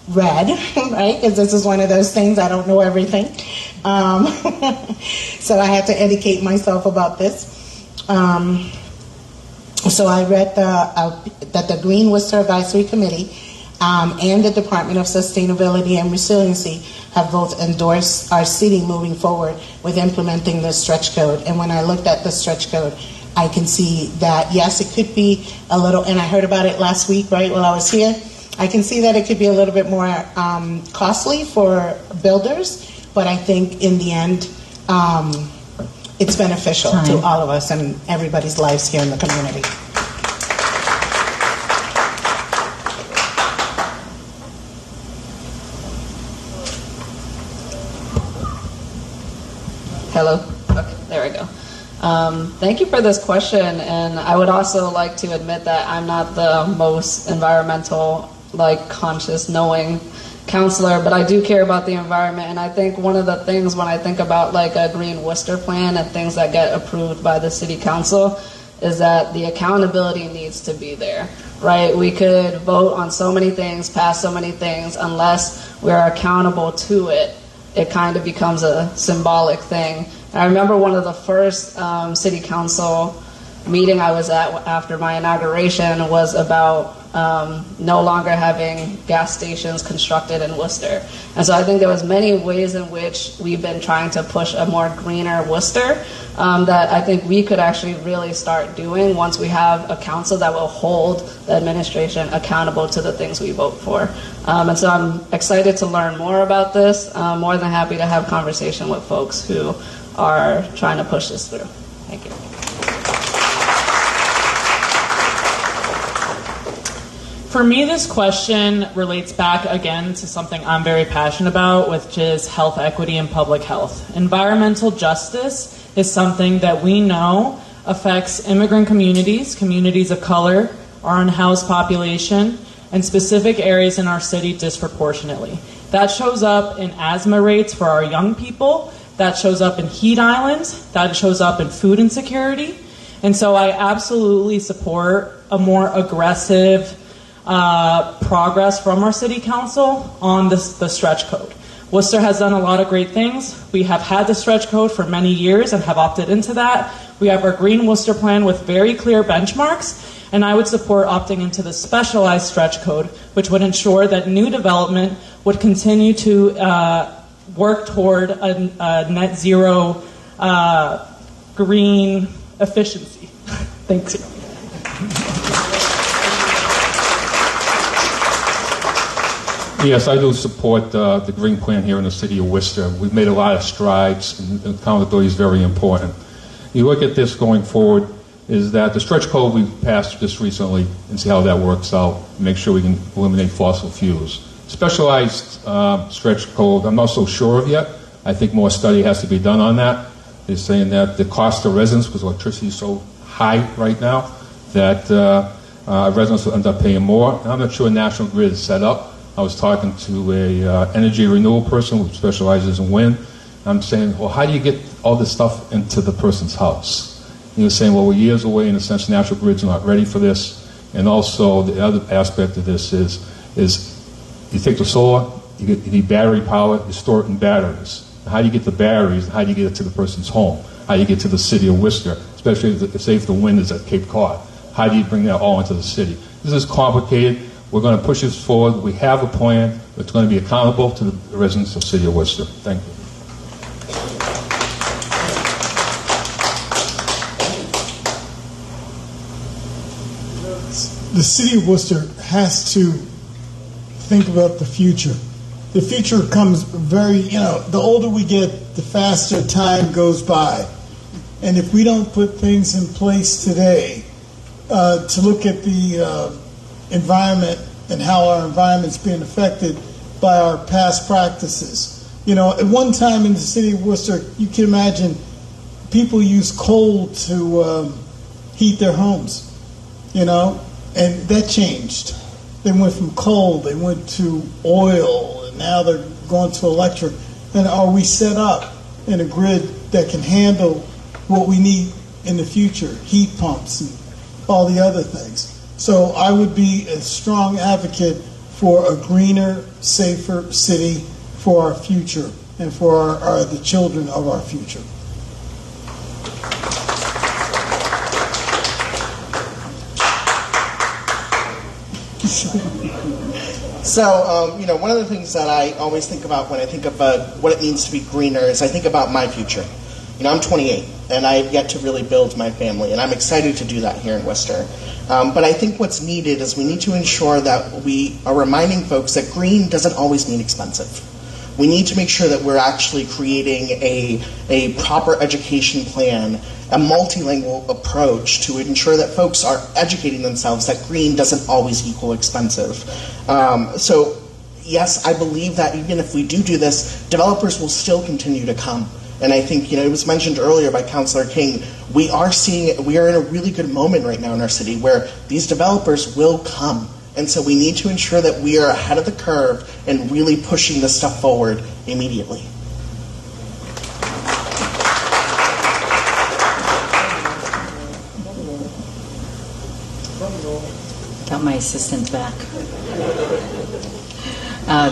read, right, because this is one of those things, I don't know everything. So I had to educate myself about this. So I read that the Green Worcester Advisory Committee and the Department of Sustainability and Resiliency have both endorsed our city moving forward with implementing the stretch code. And when I looked at the stretch code, I can see that, yes, it could be a little, and I heard about it last week, right, while I was here. I can see that it could be a little bit more costly for builders, but I think in the end, it's beneficial to all of us and everybody's lives here in the community. Hello? Okay, there we go. Thank you for this question, and I would also like to admit that I'm not the most environmental, conscious, knowing counselor, but I do care about the environment, and I think one of the things when I think about a Green Worcester plan and things that get approved by the city council is that the accountability needs to be there, right? We could vote on so many things, pass so many things, unless we're accountable to it, it kind of becomes a symbolic thing. I remember one of the first city council meeting I was at after my inauguration was about no longer having gas stations constructed in Worcester. And so I think there was many ways in which we've been trying to push a more greener Worcester that I think we could actually really start doing once we have a council that will hold the administration accountable to the things we vote for. And so I'm excited to learn more about this. More than happy to have conversation with folks who are trying to push this through. Thank you. For me, this question relates back again to something I'm very passionate about, which is health equity and public health. Environmental justice is something that we know affects immigrant communities, communities of color, our unhoused population, and specific areas in our city disproportionately. That shows up in asthma rates for our young people, that shows up in heat islands, that shows up in food insecurity. And so I absolutely support a more aggressive progress from our city council on the stretch code. Worcester has done a lot of great things. We have had the stretch code for many years and have opted into that. We have our Green Worcester plan with very clear benchmarks, and I would support opting into the specialized stretch code, which would ensure that new development would continue to work toward a net zero green efficiency. Thanks. Yes, I do support the green plan here in the city of Worcester. We've made a lot of strides, and accountability is very important. You look at this going forward, is that the stretch code we passed just recently, and see how that works out, make sure we can eliminate fossil fuels. Specialized stretch code, I'm not so sure of yet. I think more study has to be done on that. They're saying that the cost to residents, because electricity is so high right now, that residents will end up paying more. And I'm not sure National Grid is set up. I was talking to a energy renewal person who specializes in wind. I'm saying, well, how do you get all this stuff into the person's house? And he was saying, well, we're years away. In a sense, National Grid's not ready for this. And also, the other aspect of this is you take the solar, you need battery power, you store it in batteries. How do you get the batteries, and how do you get it to the person's home? How do you get to the city of Worcester, especially if the wind is at Cape Cod? How do you bring that all into the city? This is complicated. We're going to push this forward. We have a plan. It's going to be accountable to the residents of the city of Worcester. Thank you. The city of Worcester has to think about the future. The future comes the older we get, the faster time goes by. And if we don't put things in place today to look at the environment and how our environment's being affected by our past practices. At one time in the city of Worcester, you can imagine people used coal to heat their homes, and that changed. They went from coal, they went to oil, and now they're going to electric. And are we set up in a grid that can handle what we need in the future, heat pumps and all the other things? So I would be a strong advocate for a greener, safer city for our future and for the children of our future. So, one of the things that I always think about when I think of what it means to be greener is I think about my future. I'm 28, and I've yet to really build my family, and I'm excited to do that here in Worcester. But I think what's needed is we need to ensure that we are reminding folks that green doesn't always mean expensive. We need to make sure that we're actually creating a proper education plan, a multilingual approach to ensure that folks are educating themselves that green doesn't always equal expensive. So yes, I believe that even if we do this, developers will still continue to come. And I think, it was mentioned earlier by Councilor King, we are in a really good moment right now in our city where these developers will come. And so we need to ensure that we are ahead of the curve and really pushing this stuff forward immediately. Got my assistant back.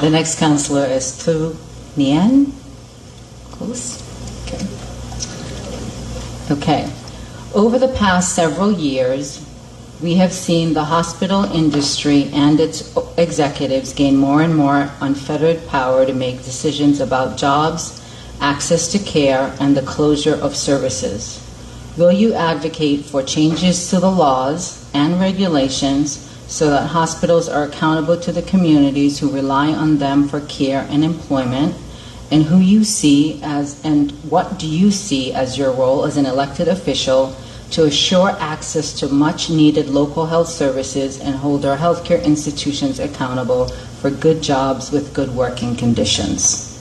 The next counselor is Thu Nguyen. Close. Okay. Over the past several years, we have seen the hospital industry and its executives gain more and more unfettered power to make decisions about jobs, access to care, and the closure of services. Will you advocate for changes to the laws and regulations so that hospitals are accountable to the communities who rely on them for care and employment? And what do you see as your role as an elected official to assure access to much needed local health services and hold our healthcare institutions accountable for good jobs with good working conditions?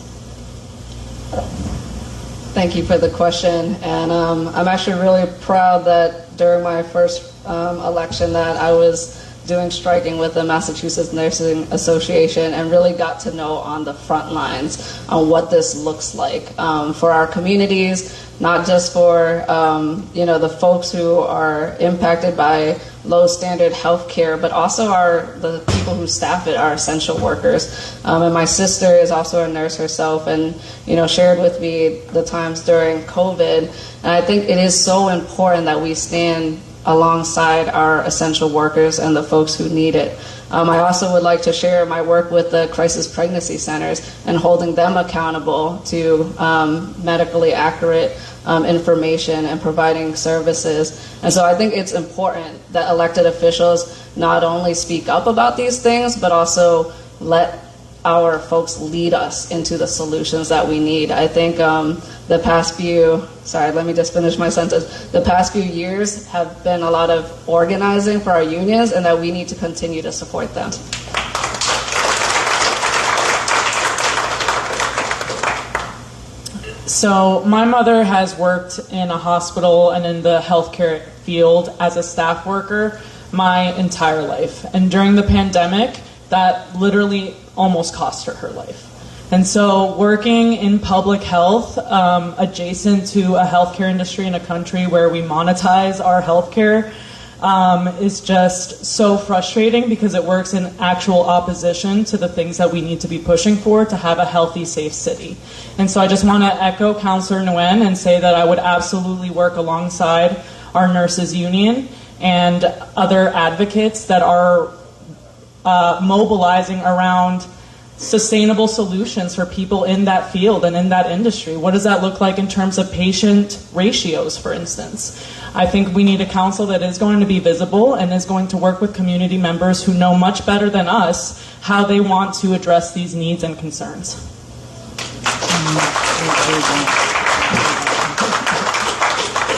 Thank you for the question, and I'm actually really proud that during my first election that I was doing striking with the Massachusetts Nursing Association and really got to know on the front lines on what this looks like for our communities, not just for the folks who are impacted by low standard health care, but also the people who staff it, our essential workers. And my sister is also a nurse herself and shared with me the times during COVID. And I think it is so important that we stand alongside our essential workers and the folks who need it. I also would like to share my work with the crisis pregnancy centers and holding them accountable to medically accurate information and providing services. And so I think it's important that elected officials not only speak up about these things, but also let our folks lead us into the solutions that we need. I think the past few years have been a lot of organizing for our unions, and that we need to continue to support them. So my mother has worked in a hospital and in the healthcare field as a staff worker my entire life. And during the pandemic, that literally almost cost her life. And so working in public health, adjacent to a healthcare industry in a country where we monetize our healthcare, is just so frustrating because it works in actual opposition to the things that we need to be pushing for to have a healthy, safe city. And so I just want to echo Councillor Nguyen and say that I would absolutely work alongside our nurses union and other advocates that are mobilizing around sustainable solutions for people in that field and in that industry. What does that look like in terms of patient ratios, for instance? I think we need a council that is going to be visible and is going to work with community members who know much better than us how they want to address these needs and concerns.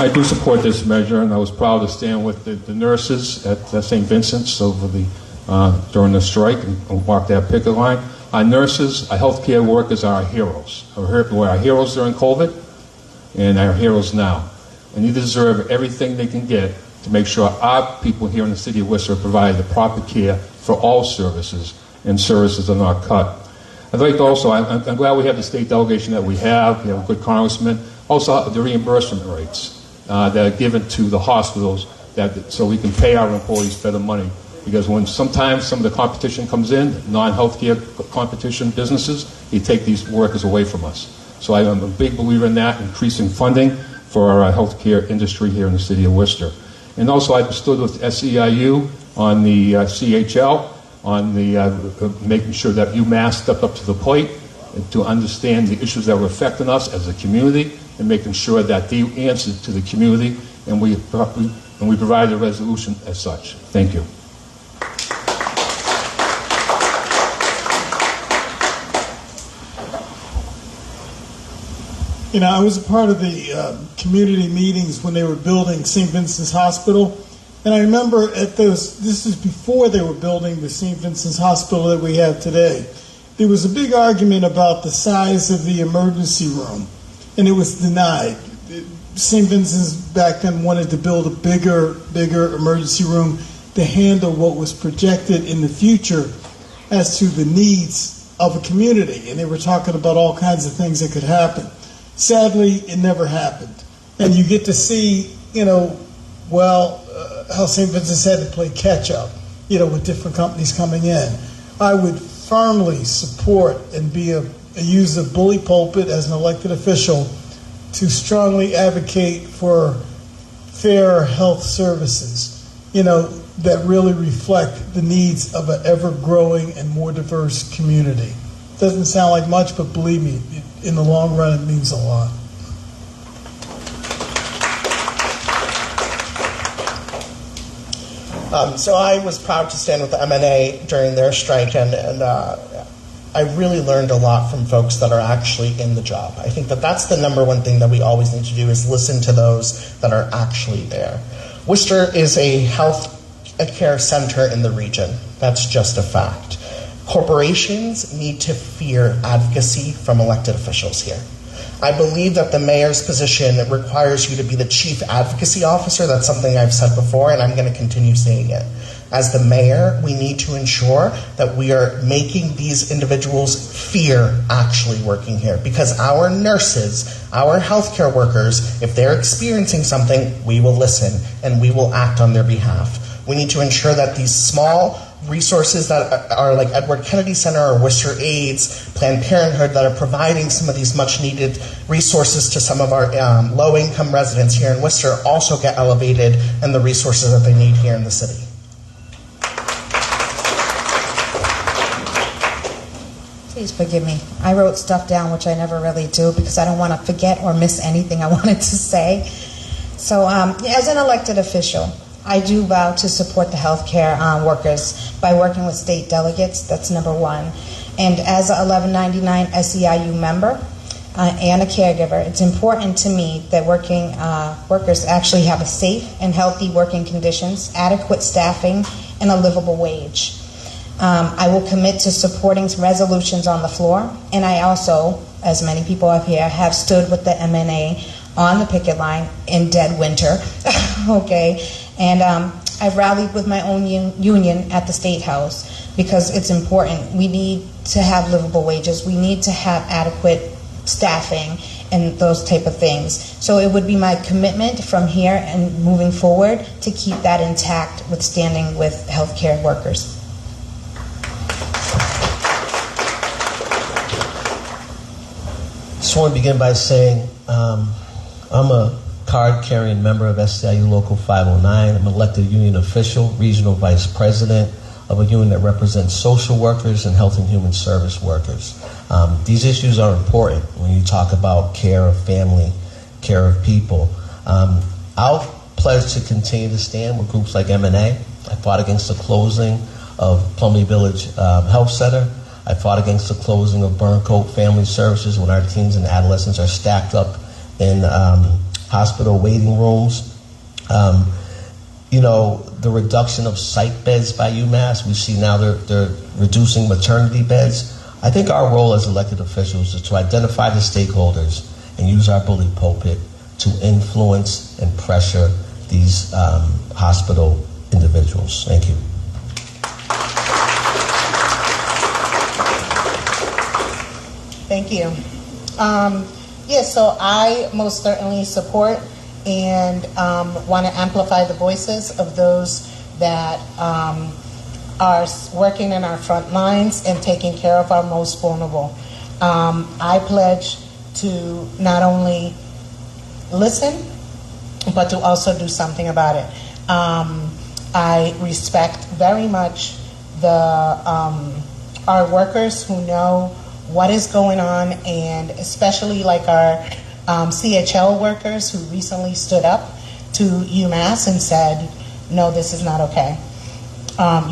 I do support this measure, and I was proud to stand with the nurses at St. Vincent's during the strike and walk that picket line. Our nurses, our healthcare workers are our heroes. We're our heroes during COVID and our heroes now. And they deserve everything they can get to make sure our people here in the city of Worcester provide the proper care for all services, and services are not cut. I'd like to also, I'm glad we have the state delegation that we have a good congressman. Also, the reimbursement rates that are given to the hospitals so we can pay our employees better money. Because when sometimes some of the competition comes in, non-healthcare competition businesses, they take these workers away from us. So I'm a big believer in that, increasing funding for our healthcare industry here in the city of Worcester. And also I stood with SEIU on the CHL, on the making sure that UMass stepped up to the plate and to understand the issues that were affecting us as a community and making sure that they answered to the community, and we provided a resolution as such. Thank you. I was a part of the community meetings when they were building St. Vincent's Hospital. And I remember this is before they were building the St. Vincent's Hospital that we have today. There was a big argument about the size of the emergency room, and it was denied. St. Vincent's back then wanted to build a bigger emergency room to handle what was projected in the future as to the needs of a community. And they were talking about all kinds of things that could happen. Sadly, it never happened. And you get to see, how St. Vincent's had to play catch up, with different companies coming in. I would firmly support and use the bully pulpit as an elected official to strongly advocate for fair health services, that really reflect the needs of an ever-growing and more diverse community. Doesn't sound like much, but believe me, in the long run, it means a lot. So I was proud to stand with the MNA during their strike, and I really learned a lot from folks that are actually in the job. I think that's the number one thing that we always need to do is listen to those that are actually there. Worcester is a health care center in the region. That's just a fact. Corporations need to fear advocacy from elected officials here. I believe that the mayor's position requires you to be the chief advocacy officer. That's something I've said before, and I'm going to continue saying it. As the mayor, we need to ensure that we are making these individuals fear actually working here, because our nurses, our healthcare workers, if they're experiencing something, we will listen and we will act on their behalf. We need to ensure that these small resources that are like Edward Kennedy Center or Worcester AIDS, Planned Parenthood, that are providing some of these much needed resources to some of our low-income residents here in Worcester also get elevated and the resources that they need here in the city. Please forgive me. I wrote stuff down, which I never really do, because I don't want to forget or miss anything I wanted to say. So as an elected official, I do vow to support the healthcare workers by working with state delegates. That's number one. And as a 1199 SEIU member and a caregiver, it's important to me that working workers actually have a safe and healthy working conditions, adequate staffing, and a livable wage. I will commit to supporting some resolutions on the floor, and I also, as many people up here, have stood with the MNA on the picket line in dead winter, okay? And I've rallied with my own union at the State House because it's important. We need to have livable wages. We need to have adequate staffing and those type of things. So it would be my commitment from here and moving forward to keep that intact with standing with healthcare workers. I just want to begin by saying I'm a card-carrying member of SEIU Local 509. I'm an elected union official, regional vice president of a union that represents social workers and health and human service workers. These issues are important when you talk about care of family, care of people. I'll pledge to continue to stand with groups like MNA. I fought against the closing of Plumley Village Health Center. I fought against the closing of Burncoat Family Services when our teens and adolescents are stacked up in hospital waiting rooms. The reduction of psych beds by UMass, we see now they're reducing maternity beds. I think our role as elected officials is to identify the stakeholders and use our bully pulpit to influence and pressure these hospital individuals. Thank you. Thank you. So I most certainly support and want to amplify the voices of those that are working in our front lines and taking care of our most vulnerable. I pledge to not only listen, but to also do something about it. I respect very much our workers who know what is going on, and especially like our CHL workers who recently stood up to UMass and said, no, this is not okay.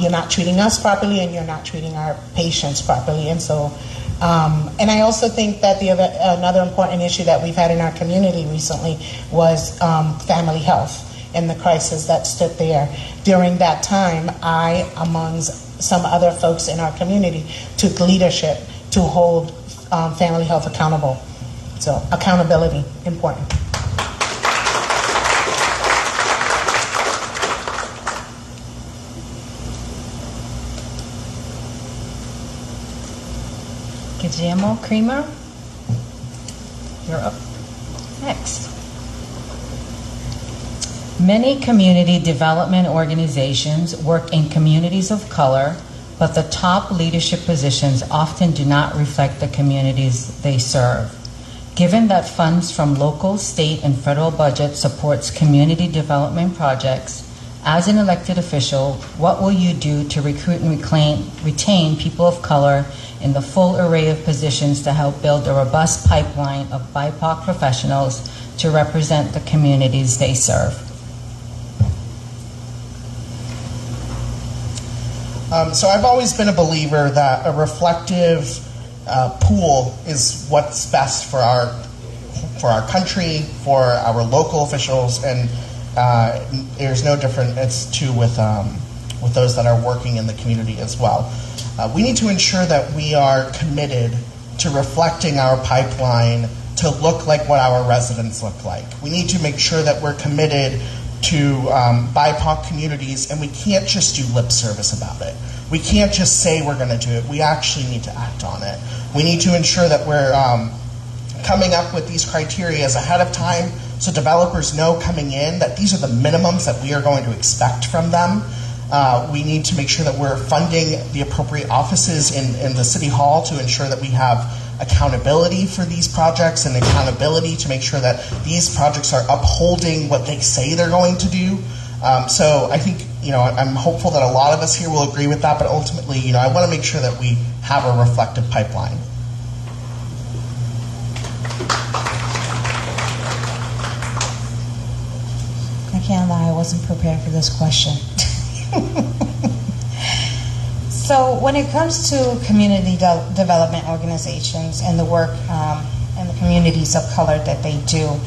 You're not treating us properly and you're not treating our patients properly. And so, and I also think that another important issue that we've had in our community recently was family health and the crisis that stood there. During that time, I, among some other folks in our community, took leadership to hold family health accountable. So accountability, important. Guillermo Creamer, you're up next. Many community development organizations work in communities of color, but the top leadership positions often do not reflect the communities they serve. Given that funds from local, state, and federal budgets supports community development projects, as an elected official, what will you do to recruit and retain people of color in the full array of positions to help build a robust pipeline of BIPOC professionals to represent the communities they serve? So I've always been a believer that a reflective pool is what's best for our country, for our local officials, and there's no different. It's true with those that are working in the community as well. We need to ensure that we are committed to reflecting our pipeline to look like what our residents look like. We need to make sure that we're committed to BIPOC communities, and we can't just do lip service about it. We can't just say we're going to do it. We actually need to act on it. We need to ensure that we're coming up with these criteria ahead of time so developers know coming in that these are the minimums that we are going to expect from them. We need to make sure that we're funding the appropriate offices in the City Hall to ensure that we have accountability for these projects and accountability to make sure that these projects are upholding what they say they're going to do. So I think, I'm hopeful that a lot of us here will agree with that, but ultimately, I want to make sure that we have a reflective pipeline. I can't lie, I wasn't prepared for this question. So when it comes to community development organizations and the work and the communities of color that they do,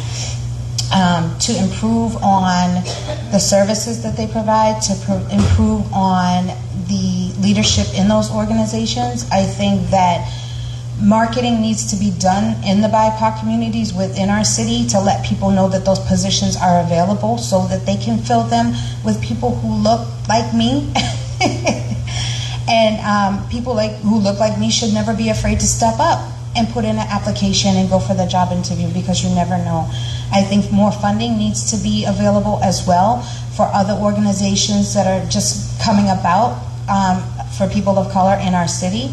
to improve on the services that they provide, to improve on the leadership in those organizations, I think that marketing needs to be done in the BIPOC communities within our city to let people know that those positions are available so that they can fill them with people who look like me. And people who look like me should never be afraid to step up and put in an application and go for the job interview, because you never know. I think more funding needs to be available as well for other organizations that are just coming about for people of color in our city.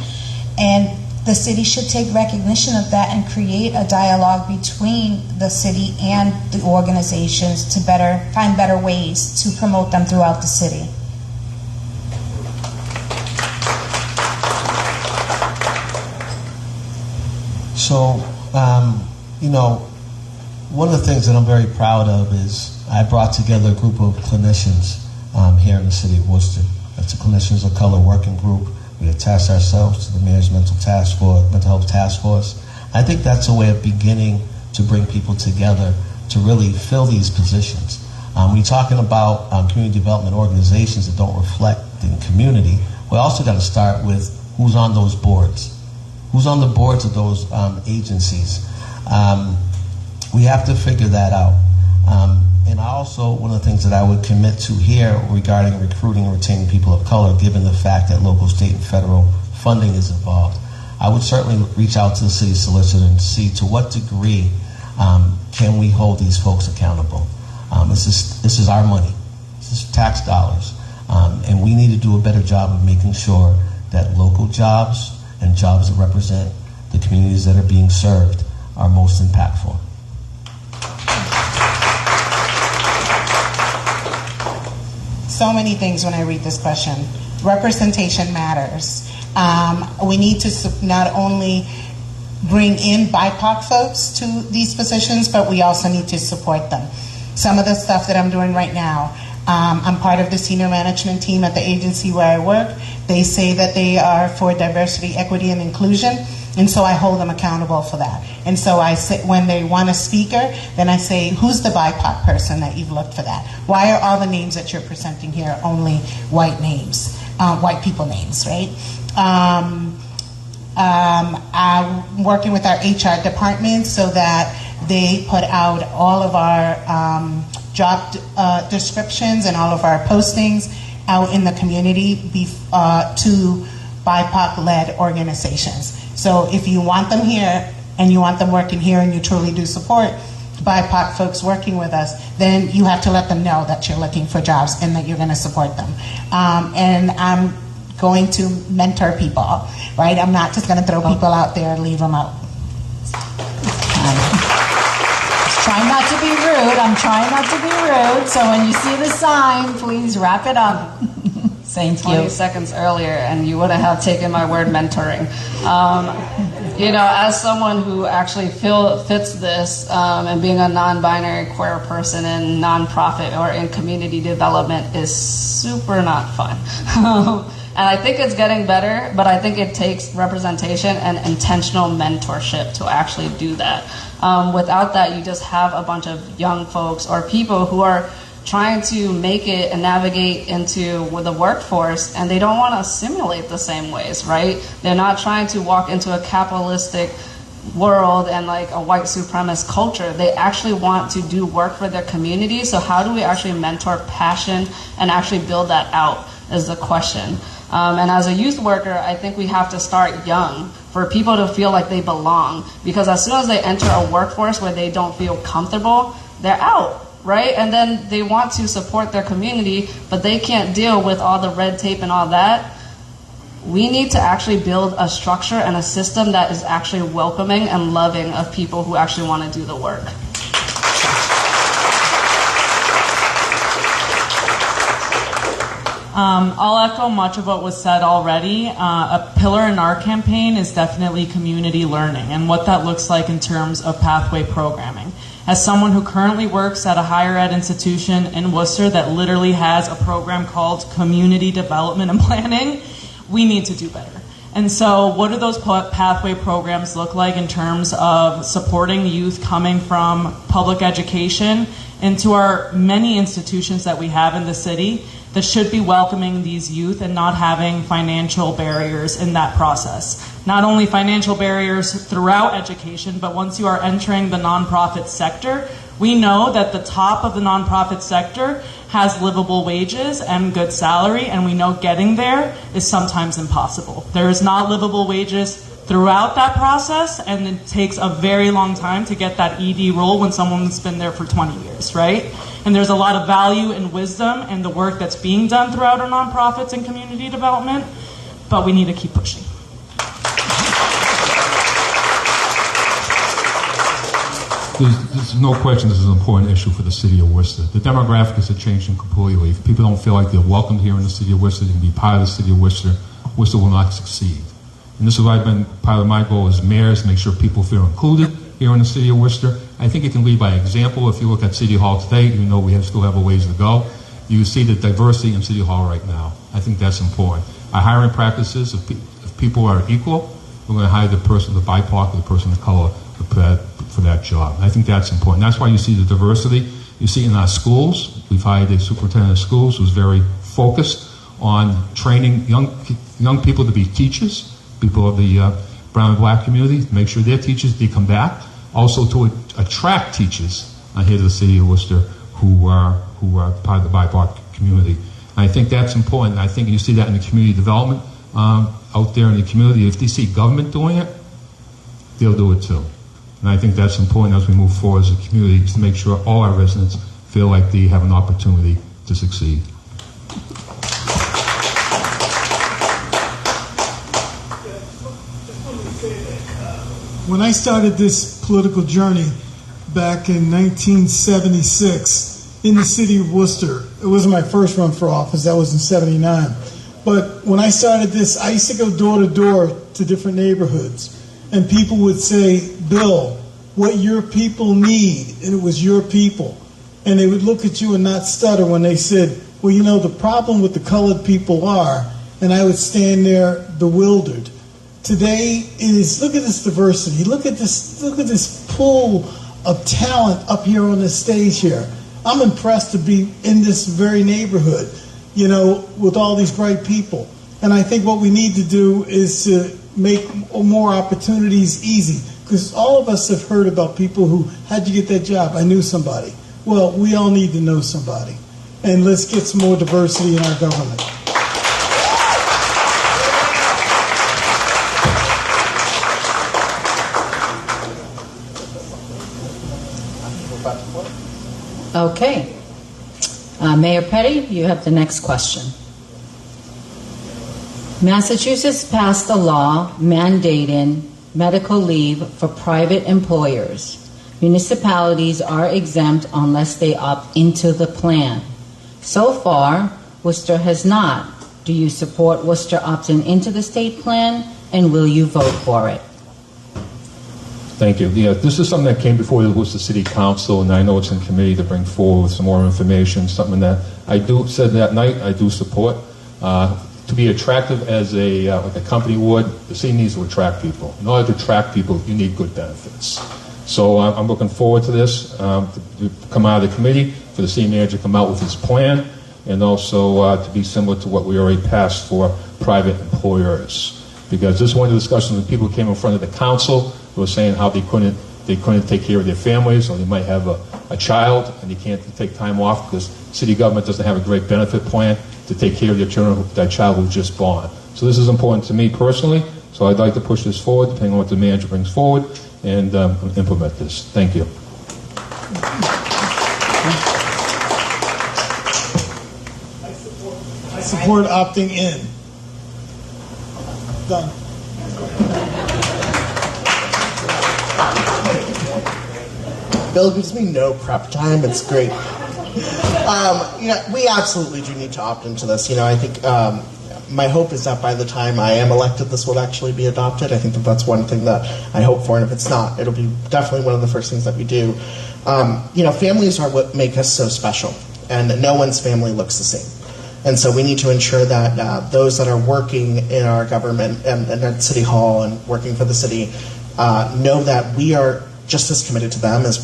And the city should take recognition of that and create a dialogue between the city and the organizations to find better ways to promote them throughout the city. So, one of the things that I'm very proud of is I brought together a group of clinicians here in the city of Worcester. That's a Clinicians of Color Working Group. We attach ourselves to the Mayor's Mental Health Task Force. I think that's a way of beginning to bring people together to really fill these positions. When you're talking about community development organizations that don't reflect the community, we also got to start with who's on those boards. Who's on the boards of those agencies? We have to figure that out. And also, one of the things that I would commit to here regarding recruiting and retaining people of color, given the fact that local, state, and federal funding is involved, I would certainly reach out to the city solicitor and see to what degree can we hold these folks accountable. This is our money. This is tax dollars. And we need to do a better job of making sure that local jobs and jobs that represent the communities that are being served are most impactful. So many things when I read this question. Representation matters. We need to not only bring in BIPOC folks to these positions, but we also need to support them. Some of the stuff that I'm doing right now, I'm part of the senior management team at the agency where I work. They say that they are for diversity, equity, and inclusion, and so I hold them accountable for that. And so I say, when they want a speaker, then I say, who's the BIPOC person that you've looked for that? Why are all the names that you're presenting here only white names, white people names, right? I'm working with our HR department so that they put out all of our job descriptions and all of our postings out in the community to BIPOC-led organizations. So if you want them here and you want them working here and you truly do support BIPOC folks working with us, then you have to let them know that you're looking for jobs and that you're going to support them. And I'm going to mentor people, right? I'm not just going to throw people out there and leave them out. Trying not to be rude. I'm trying not to be rude. So when you see the sign, please wrap it up. Thank you. 20 seconds earlier, and you wouldn't have taken my word mentoring. As someone who actually fits this, and being a non-binary queer person in nonprofit or in community development is super not fun. And I think it's getting better, but I think it takes representation and intentional mentorship to actually do that. Without that, you just have a bunch of young folks or people who are trying to make it and navigate into the workforce, and they don't want to assimilate the same ways, right? They're not trying to walk into a capitalistic world and like a white supremacist culture. They actually want to do work for their community. So how do we actually mentor passion and actually build that out is the question. And as a youth worker, I think we have to start young for people to feel like they belong. Because as soon as they enter a workforce where they don't feel comfortable, they're out. Right? And then they want to support their community, but they can't deal with all the red tape and all that. We need to actually build a structure and a system that is actually welcoming and loving of people who actually want to do the work. I'll echo much of what was said already. A pillar in our campaign is definitely community learning and what that looks like in terms of pathway programming. As someone who currently works at a higher ed institution in Worcester that literally has a program called Community Development and Planning, we need to do better. And so what do those pathway programs look like in terms of supporting youth coming from public education into our many institutions that we have in the city that should be welcoming these youth and not having financial barriers in that process? Not only financial barriers throughout education, but once you are entering the nonprofit sector, we know that the top of the nonprofit sector has livable wages and good salary, and we know getting there is sometimes impossible. There is not livable wages throughout that process, and it takes a very long time to get that ED role when someone's been there for 20 years, right? And there's a lot of value and wisdom in the work that's being done throughout our nonprofits and community development, but we need to keep pushing. There's no question this is an important issue for the city of Worcester. The demographics are changing completely. If people don't feel like they're welcomed here in the city of Worcester, they can be part of the city of Worcester, Worcester will not succeed. And this is why I've been part of my goal as mayor, is to make sure people feel included here in the city of Worcester. I think it can lead by example. If you look at City Hall today, even though we still have a ways to go, you see the diversity in City Hall right now. I think that's important. Our hiring practices, if people are equal, we're going to hire the person, the BIPOC, or the person of color for that job. And I think that's important. That's why you see the diversity. You see in our schools, we've hired a superintendent of schools who's very focused on training young people to be teachers, people of the brown and black community, to make sure they're teachers, they come back. Also to attract teachers here to the city of Worcester who are part of the BIPOC community. And I think that's important. I think you see that in the community development out there in the community. If they see government doing it, they'll do it too. And I think that's important as we move forward as a community, to make sure all our residents feel like they have an opportunity to succeed. When I started this political journey back in 1976 in the city of Worcester, it wasn't my first run for office, that was in 79. But when I started this, I used to go door to door to different neighborhoods. And people would say, Bill, what your people need, and it was your people. And they would look at you and not stutter when they said, well, you know, the problem with the colored people are, and I would stand there bewildered. Today is, look at this diversity, look at this pool of talent up here on the stage here. I'm impressed to be in this very neighborhood, you know, with all these bright people. And I think what we need to do is to make more opportunities easy. Because all of us have heard about people who, how'd you get that job? I knew somebody. Well, we all need to know somebody. And let's get some more diversity in our government. Okay. Mayor Petty, you have the next question. Massachusetts passed a law mandating medical leave for private employers. Municipalities are exempt unless they opt into the plan. So far, Worcester has not. Do you support Worcester opting into the state plan, and will you vote for it? Thank you. Yeah, this is something that came before the Worcester City Council, and I know it's in committee to bring forward some more information, something that I said that night I do support. To be attractive as like a company would, the city needs to attract people. In order to attract people, you need good benefits. So I'm looking forward to this, to come out of the committee, for the city manager to come out with his plan, and also to be similar to what we already passed for private employers. because this is one of the discussions when people came in front of the council who were saying how they couldn't take care of their families, or they might have a child and they can't take time off because city government doesn't have a great benefit plan to take care of their children, that child who's just born. So this is important to me personally, so I'd like to push this forward, depending on what the manager brings forward, and implement this. Thank you. I support opting in. Done. Bill gives me no prep time. It's great. We absolutely do need to opt into this. I think my hope is that by the time I am elected, this will actually be adopted. I think that that's one thing that I hope for, and if it's not, it'll be definitely one of the first things that we do. Families are what make us so special, and no one's family looks the same. And so we need to ensure that those that are working in our government and at City Hall and working for the city know that we are just as committed to them as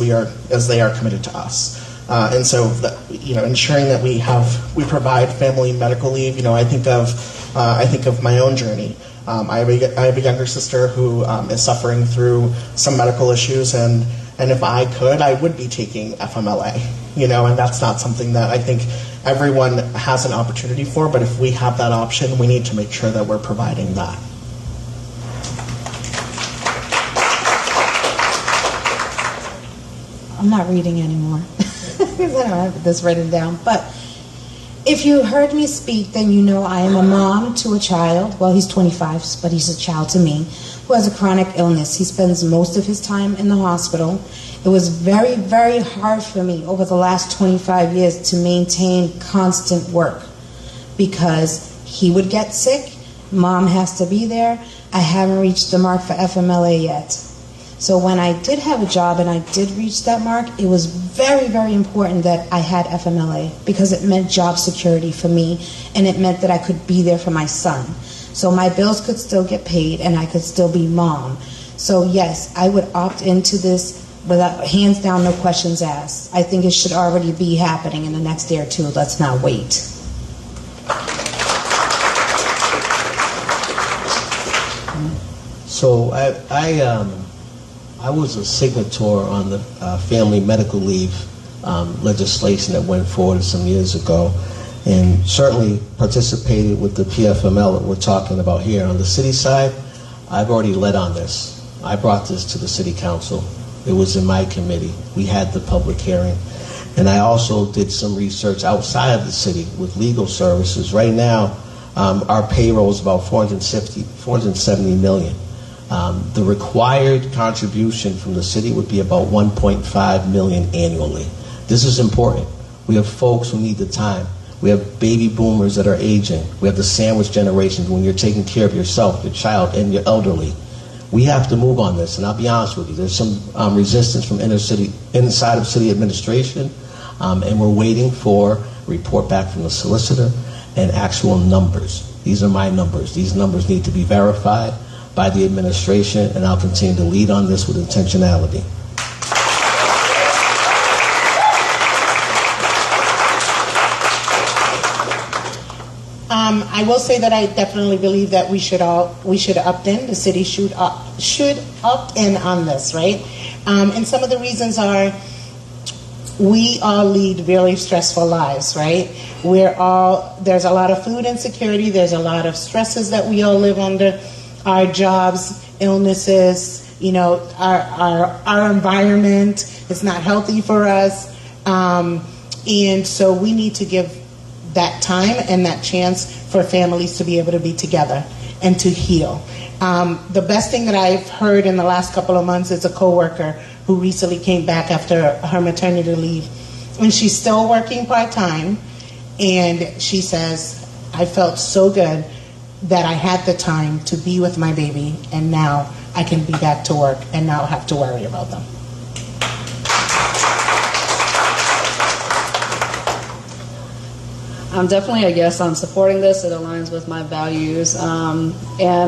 they are committed to us. And so, ensuring that we provide family medical leave. I think of my own journey. I have a younger sister who is suffering through some medical issues, and if I could, I would be taking FMLA. And that's not something that I think everyone has an opportunity for. But if we have that option, we need to make sure that we're providing that. I'm not reading anymore because I don't have this written down. But if you heard me speak, then you know I am a mom to a child. Well, he's 25, but he's a child to me, who has a chronic illness. He spends most of his time in the hospital. It was very, very hard for me over the last 25 years to maintain constant work because he would get sick. Mom has to be there. I haven't reached the mark for FMLA yet. So when I did have a job and I did reach that mark, it was very, very important that I had FMLA because it meant job security for me, and it meant that I could be there for my son. So my bills could still get paid and I could still be mom. So yes, I would opt into this without, hands down, no questions asked. I think it should already be happening in the next day or two. Let's not wait. So I was a signator on the family medical leave legislation that went forward some years ago, and certainly participated with the PFML that we're talking about here. On the city side, I've already led on this. I brought this to the city council. It was in my committee. We had the public hearing. And I also did some research outside of the city with legal services. Right now, our payroll is about $470 million. The required contribution from the city would be about $1.5 million annually. This is important. We have folks who need the time. We have baby boomers that are aging. We have the sandwich generation when you're taking care of yourself, your child, and your elderly. We have to move on this, and I'll be honest with you. There's some resistance from inside of city administration, and we're waiting for a report back from the solicitor and actual numbers. These are my numbers. These numbers need to be verified by the administration, and I'll continue to lead on this with intentionality. I will say that I definitely believe that we should opt in. The city should opt in on this, right? And some of the reasons are we all lead very stressful lives, right? There's a lot of food insecurity. There's a lot of stresses that we all live under. Our jobs, illnesses, our environment is not healthy for us. And so we need to give that time and that chance for families to be able to be together and to heal. The best thing that I've heard in the last couple of months is a coworker who recently came back after her maternity leave, and she's still working part-time, and she says, I felt so good that I had the time to be with my baby, and now I can be back to work and not have to worry about them. I'm definitely a yes on supporting this. It aligns with my values. And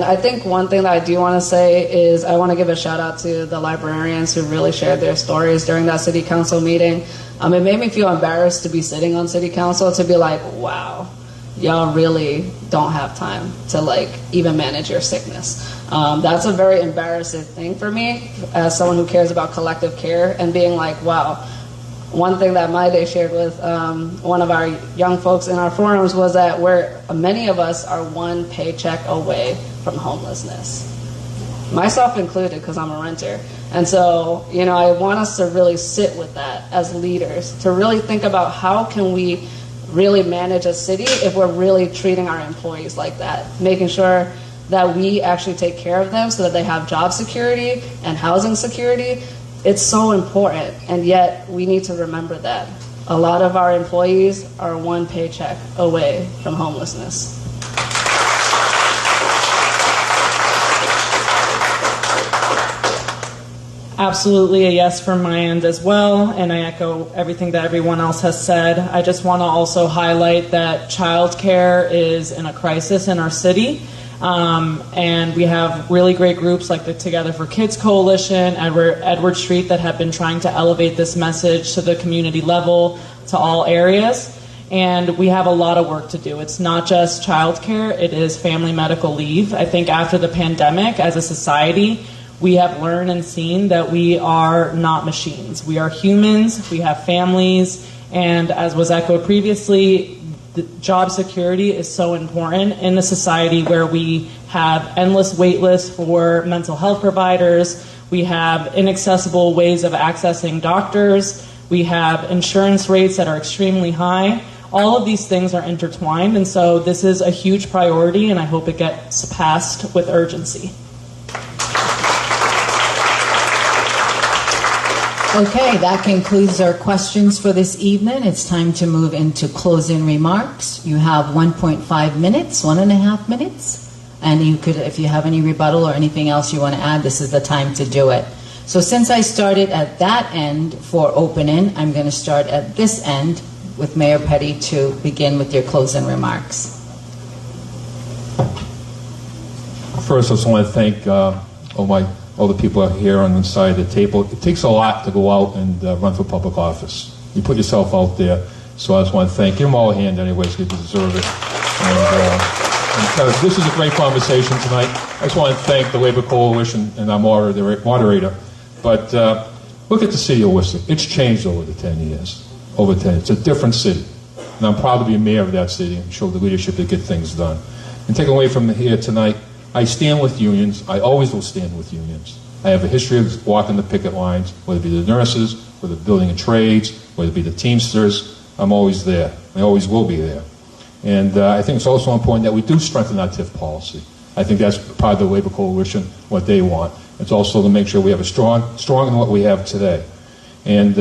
I think one thing that I do want to say is I want to give a shout out to the librarians who really shared their stories during that city council meeting. It made me feel embarrassed to be sitting on city council, to be like, wow, y'all really don't have time to like even manage your sickness. That's a very embarrassing thing for me as someone who cares about collective care, and being like, wow. One thing that Maydeé shared with one of our young folks in our forums was that many of us are one paycheck away from homelessness, myself included, because I'm a renter. And so, I want us to really sit with that as leaders, to really think about how can we really manage a city if we're really treating our employees like that, making sure that we actually take care of them so that they have job security and housing security. It's so important, and yet we need to remember that a lot of our employees are one paycheck away from homelessness. Absolutely a yes from my end as well, and I echo everything that everyone else has said. I just want to also highlight that childcare is in a crisis in our city. And we have really great groups like the Together for Kids Coalition, Edward Street, that have been trying to elevate this message to the community level, to all areas. And we have a lot of work to do. It's not just childcare, it is family medical leave. I think after the pandemic, as a society, we have learned and seen that we are not machines. We are humans, we have families, and as was echoed previously, the job security is so important in a society where we have endless wait lists for mental health providers, we have inaccessible ways of accessing doctors, we have insurance rates that are extremely high. All of these things are intertwined, and so this is a huge priority, and I hope it gets passed with urgency. Okay, that concludes our questions for this evening. It's time to move into closing remarks. You have 1.5 minutes, 1.5 minutes, and you could, if you have any rebuttal or anything else you want to add, this is the time to do it. So since I started at that end for opening, I'm going to start at this end with Mayor Petty to begin with your closing remarks. First, I just want to thank all the people here on the side of the table. It takes a lot to go out and run for public office. You put yourself out there, so I just want to thank you. Give them all a hand anyways, because you deserve it. And because this is a great conversation tonight, I just want to thank the Labor Coalition and our moderator. But look at the city of Worcester. It's changed over the 10 years. Over 10. It's a different city. And I'm proud to be mayor of that city and show the leadership to get things done. And taking away from here tonight, I stand with unions. I always will stand with unions. I have a history of walking the picket lines, whether it be the nurses, whether it be building and trades, whether it be the Teamsters. I'm always there. I always will be there. And I think it's also important that we do strengthen our TIF policy. I think that's part of the Labor Coalition, what they want. It's also to make sure we have a strong than what we have today. And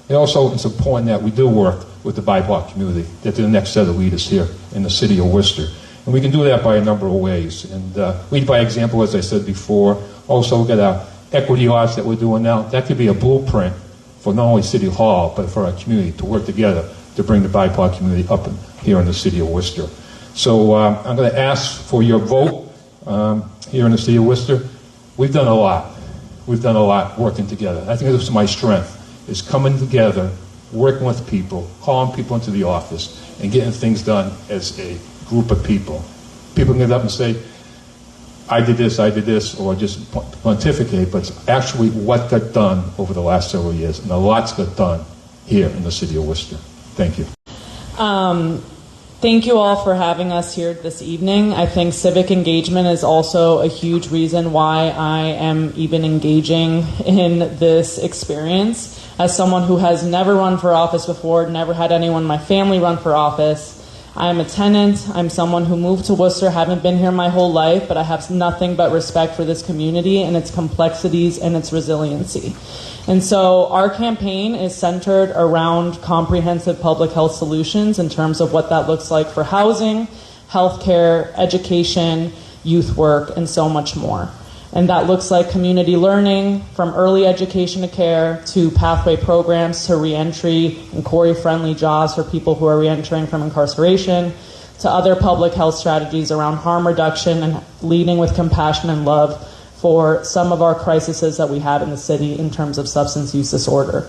also it's important that we do work with the BIPOC community, that they're the next set of leaders here in the city of Worcester. And we can do that by a number of ways. And lead by example, as I said before. Also, look at our equity lots that we're doing now. That could be a blueprint for not only City Hall, but for our community to work together to bring the BIPOC community up here in the city of Worcester. So I'm going to ask for your vote here in the city of Worcester. We've done a lot. We've done a lot working together. I think this is my strength, is coming together, working with people, calling people into the office, and getting things done as a group of people. People can get up and say, I did this, or just pontificate, but it's actually what got done over the last several years, and a lot's got done here in the city of Worcester. Thank you. Thank you all for having us here this evening. I think civic engagement is also a huge reason why I am even engaging in this experience. As someone who has never run for office before, never had anyone in my family run for office, I'm a tenant. I'm someone who moved to Worcester, haven't been here my whole life, but I have nothing but respect for this community and its complexities and its resiliency. And so our campaign is centered around comprehensive public health solutions in terms of what that looks like for housing, healthcare, education, youth work, and so much more. And that looks like community learning, from early education to care, to pathway programs, to reentry and CORE-friendly jobs for people who are reentering from incarceration, to other public health strategies around harm reduction and leading with compassion and love for some of our crises that we have in the city in terms of substance use disorder.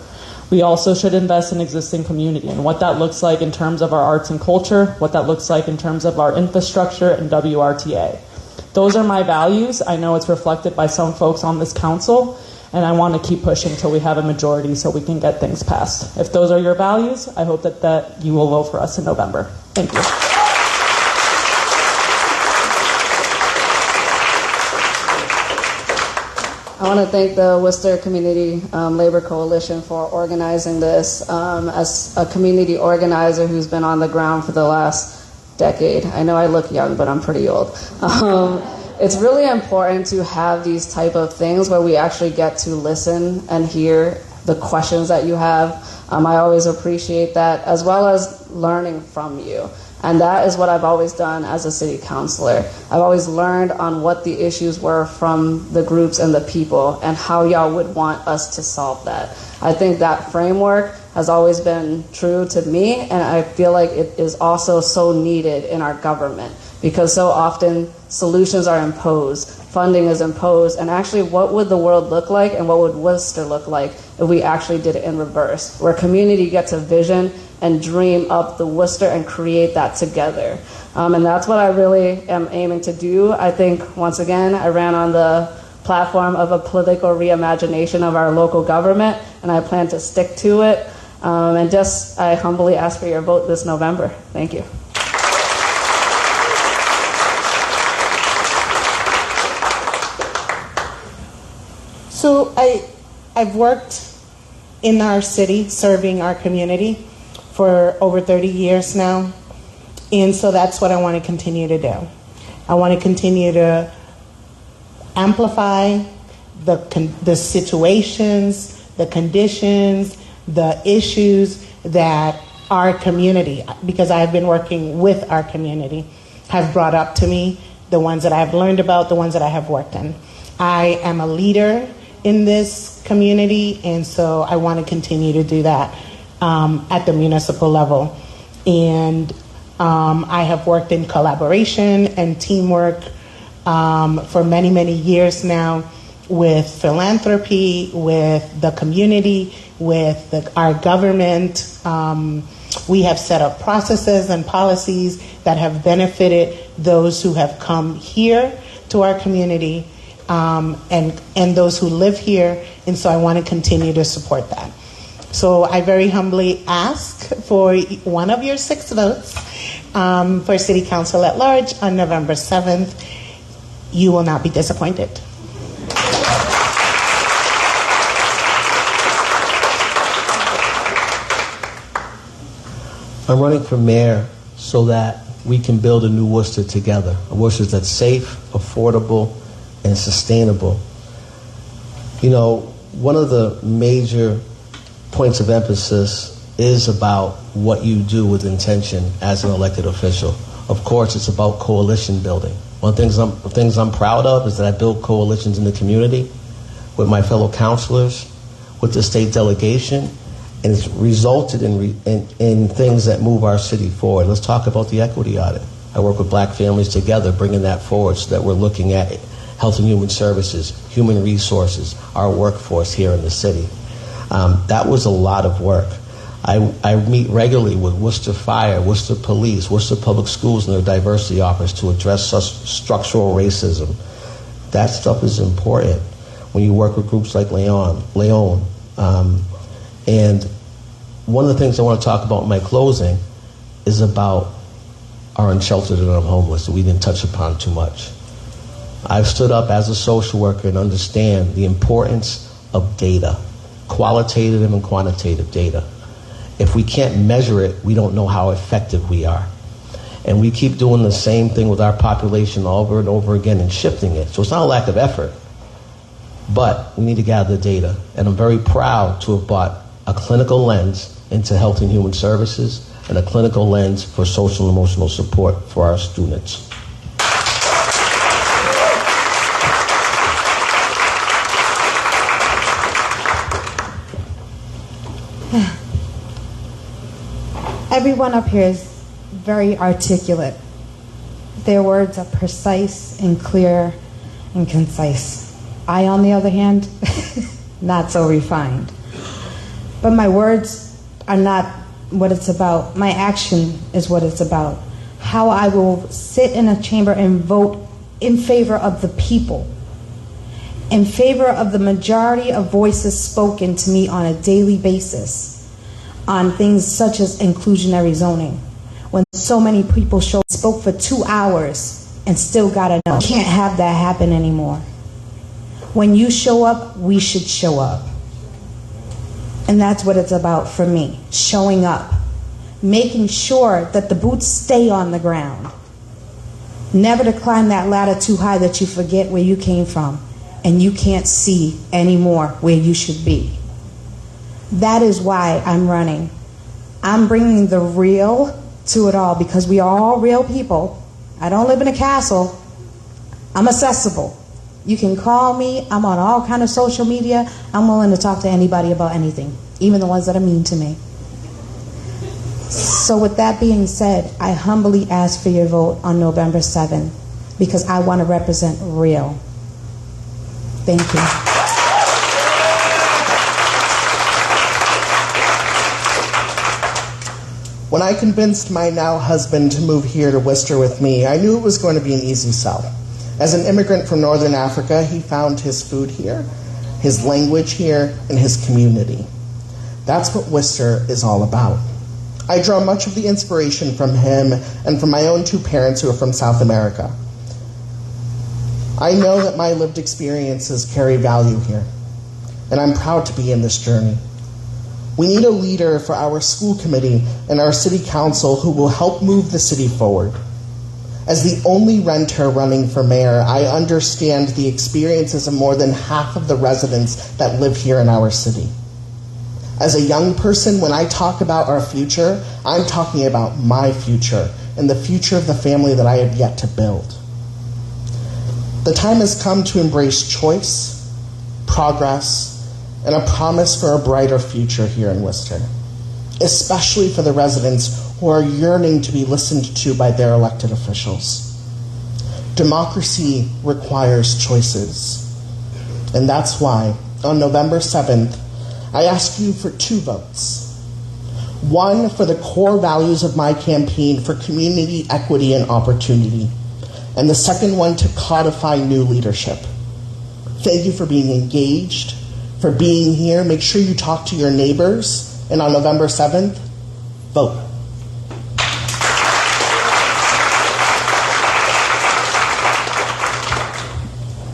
We also should invest in existing community and what that looks like in terms of our arts and culture, what that looks like in terms of our infrastructure and WRTA. Those are my values. I know it's reflected by some folks on this council, and I want to keep pushing till we have a majority so we can get things passed. If those are your values, I hope that you will vote for us in November. Thank you. I want to thank the Worcester Community Labor Coalition for organizing this. As a community organizer who's been on the ground for the last decade, I know I look young, but I'm pretty old. It's really important to have these type of things where we actually get to listen and hear the questions that you have. I always appreciate that, as well as learning from you. And that is what I've always done as a city councilor. I've always learned on what the issues were from the groups and the people and how y'all would want us to solve that. I think that framework has always been true to me, and I feel like it is also so needed in our government, because so often solutions are imposed, funding is imposed, and actually what would the world look like and what would Worcester look like if we actually did it in reverse, where community gets a vision and dream up the Worcester and create that together. And that's what I really am aiming to do. I think, once again, I ran on the platform of a political reimagination of our local government, and I plan to stick to it. And just, I humbly ask for your vote this November. Thank you. So I've worked in our city, serving our community for over 30 years now. And so that's what I want to continue to do. I want to continue to amplify the situations, the conditions, the issues that our community, because I've been working with our community, have brought up to me, the ones that I've learned about, the ones that I have worked in. I am a leader in this community, and so I want to continue to do that at the municipal level. And I have worked in collaboration and teamwork for many, many years now with philanthropy, with the community, with our government. We have set up processes and policies that have benefited those who have come here to our community and those who live here. And so I want to continue to support that. So I very humbly ask for one of your 6 votes for City Council at Large on November 7th. You will not be disappointed. I'm running for mayor so that we can build a new Worcester together, a Worcester that's safe, affordable, and sustainable. You know, one of the major points of emphasis is about what you do with intention as an elected official. Of course, it's about coalition building. One of the things I'm proud of is that I build coalitions in the community with my fellow councilors, with the state delegation, and it's resulted in things that move our city forward. Let's talk about the equity audit. I work with Black families together, bringing that forward so that we're looking at health and human services, human resources, our workforce here in the city. That was a lot of work. I meet regularly with Worcester Fire, Worcester Police, Worcester Public Schools and their diversity office to address structural racism. That stuff is important when you work with groups like Leon. And one of the things I want to talk about in my closing is about our unsheltered and our homeless that we didn't touch upon too much. I've stood up as a social worker and understand the importance of data, qualitative and quantitative data. If we can't measure it, we don't know how effective we are. And we keep doing the same thing with our population over and over again and shifting it. So it's not a lack of effort, but we need to gather the data. And I'm very proud to have brought a clinical lens into health and human services and a clinical lens for social and emotional support for our students. Everyone up here is very articulate. Their words are precise and clear and concise. I, on the other hand, not so refined. But my words are not what it's about. My action is what it's about. How I will sit in a chamber and vote in favor of the people, in favor of the majority of voices spoken to me on a daily basis on things such as inclusionary zoning. When so many people spoke for 2 hours and still gotta know. Can't have that happen anymore. When you show up, we should show up. And that's what it's about for me, showing up. Making sure that the boots stay on the ground. Never to climb that ladder too high that you forget where you came from and you can't see anymore where you should be. That is why I'm running. I'm bringing the real to it all because we are all real people. I don't live in a castle. I'm accessible. You can call me. I'm on all kind of social media. I'm willing to talk to anybody about anything, even the ones that are mean to me. So with that being said, I humbly ask for your vote on November 7th because I want to represent real. Thank you. When I convinced my now husband to move here to Worcester with me, I knew it was going to be an easy sell. As an immigrant from Northern Africa, he found his food here, his language here, and his community. That's what Worcester is all about. I draw much of the inspiration from him and from my own 2 parents who are from South America. I know that my lived experiences carry value here, and I'm proud to be in this journey. We need a leader for our school committee and our city council who will help move the city forward. As the only renter running for mayor, I understand the experiences of more than half of the residents that live here in our city. As a young person, when I talk about our future, I'm talking about my future and the future of the family that I have yet to build. The time has come to embrace choice, progress, and a promise for a brighter future here in Worcester, especially for the residents who are yearning to be listened to by their elected officials. Democracy requires choices, and that's why on November 7th, I ask you for 2 votes. 1 for the core values of my campaign for community equity and opportunity, and the second one to codify new leadership. Thank you for being engaged, for being here. Make sure you talk to your neighbors, and on November 7th, vote.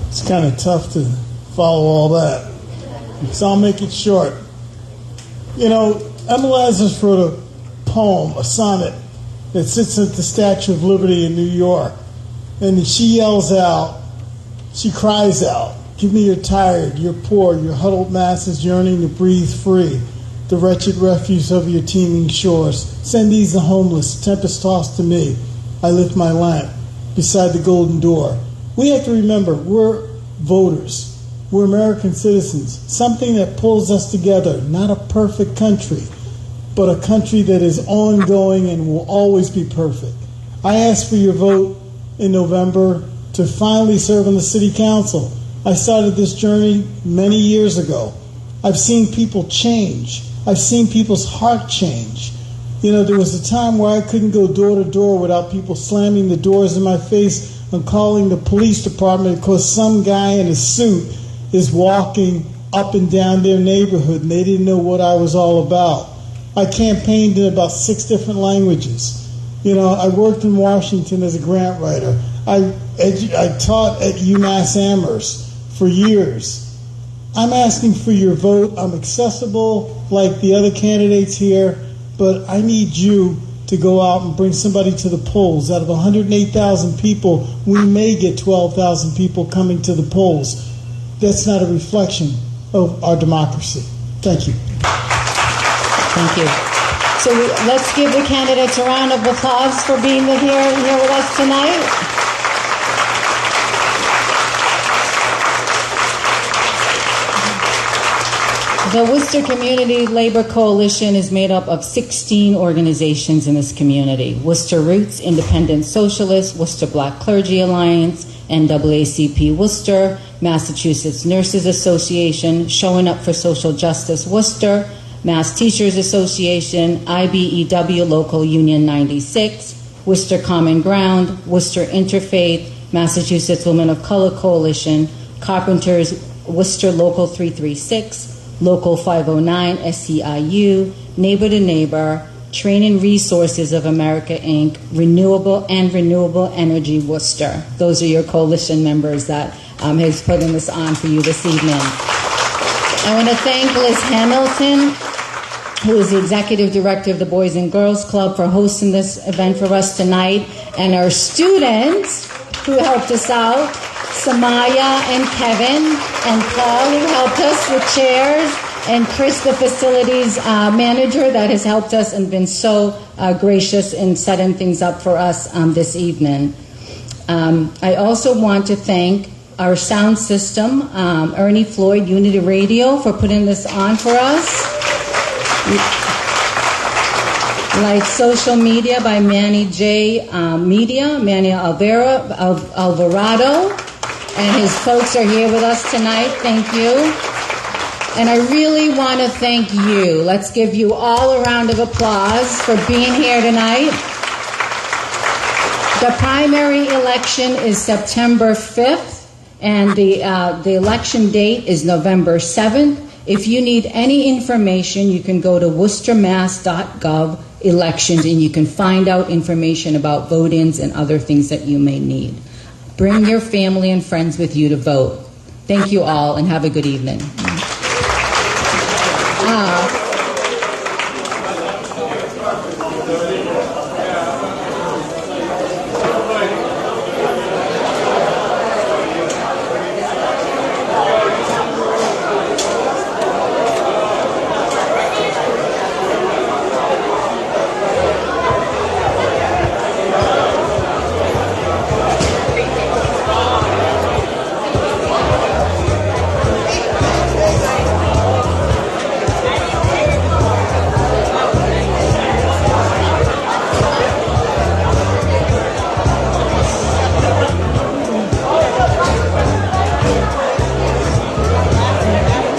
It's kind of tough to follow all that, so I'll make it short. You know, Emma Lazarus wrote a poem, a sonnet, that sits at the Statue of Liberty in New York, and she yells out, she cries out, "Give me your tired, your poor, your huddled masses yearning to breathe free, the wretched refuse of your teeming shores. Send these the homeless, tempest-tossed to me. I lift my lamp beside the golden door." We have to remember, we're voters. We're American citizens. Something that pulls us together, not a perfect country, but a country that is ongoing and will always be perfect. I ask for your vote in November to finally serve on the city council. I started this journey many years ago. I've seen people change. I've seen people's heart change. You know, there was a time where I couldn't go door to door without people slamming the doors in my face and calling the police department because some guy in a suit is walking up and down their neighborhood and they didn't know what I was all about. I campaigned in about 6 different languages. You know, I worked in Washington as a grant writer. I taught at UMass Amherst for years. I'm asking for your vote. I'm accessible like the other candidates here, but I need you to go out and bring somebody to the polls. Out of 108,000 people, we may get 12,000 people coming to the polls. That's not a reflection of our democracy. Thank you. Thank you. So let's give the candidates a round of applause for being here with us tonight. The Worcester Community Labor Coalition is made up of 16 organizations in this community. Worcester Roots, Independent Socialists, Worcester Black Clergy Alliance, NAACP Worcester, Massachusetts Nurses Association, Showing Up for Social Justice Worcester, Mass Teachers Association, IBEW Local Union 96, Worcester Common Ground, Worcester Interfaith, Massachusetts Women of Color Coalition, Carpenters Worcester Local 336, Local 509, SEIU, Neighbor to Neighbor, Training Resources of America, Inc., Renewable Energy Worcester. Those are your coalition members that has put this on for you this evening. I want to thank Liz Hamilton, who is the Executive Director of the Boys and Girls Club, for hosting this event for us tonight, and our students who helped us out, Samaya and Kevin and Paul, who helped us with chairs, and Chris, the facilities manager, that has helped us and been so gracious in setting things up for us this evening. I also want to thank our sound system, Ernie, Floyd, Unity Radio, for putting this on for us. Like social media by Manny J. Manny Alvarado, and his folks are here with us tonight. Thank you. And I really want to thank you. Let's give you all a round of applause for being here tonight. The primary election is September 5th, and the election date is November 7th. If you need any information, you can go to worcestermass.gov elections, and you can find out information about vote-ins and other things that you may need. Bring your family and friends with you to vote. Thank you all, and have a good evening.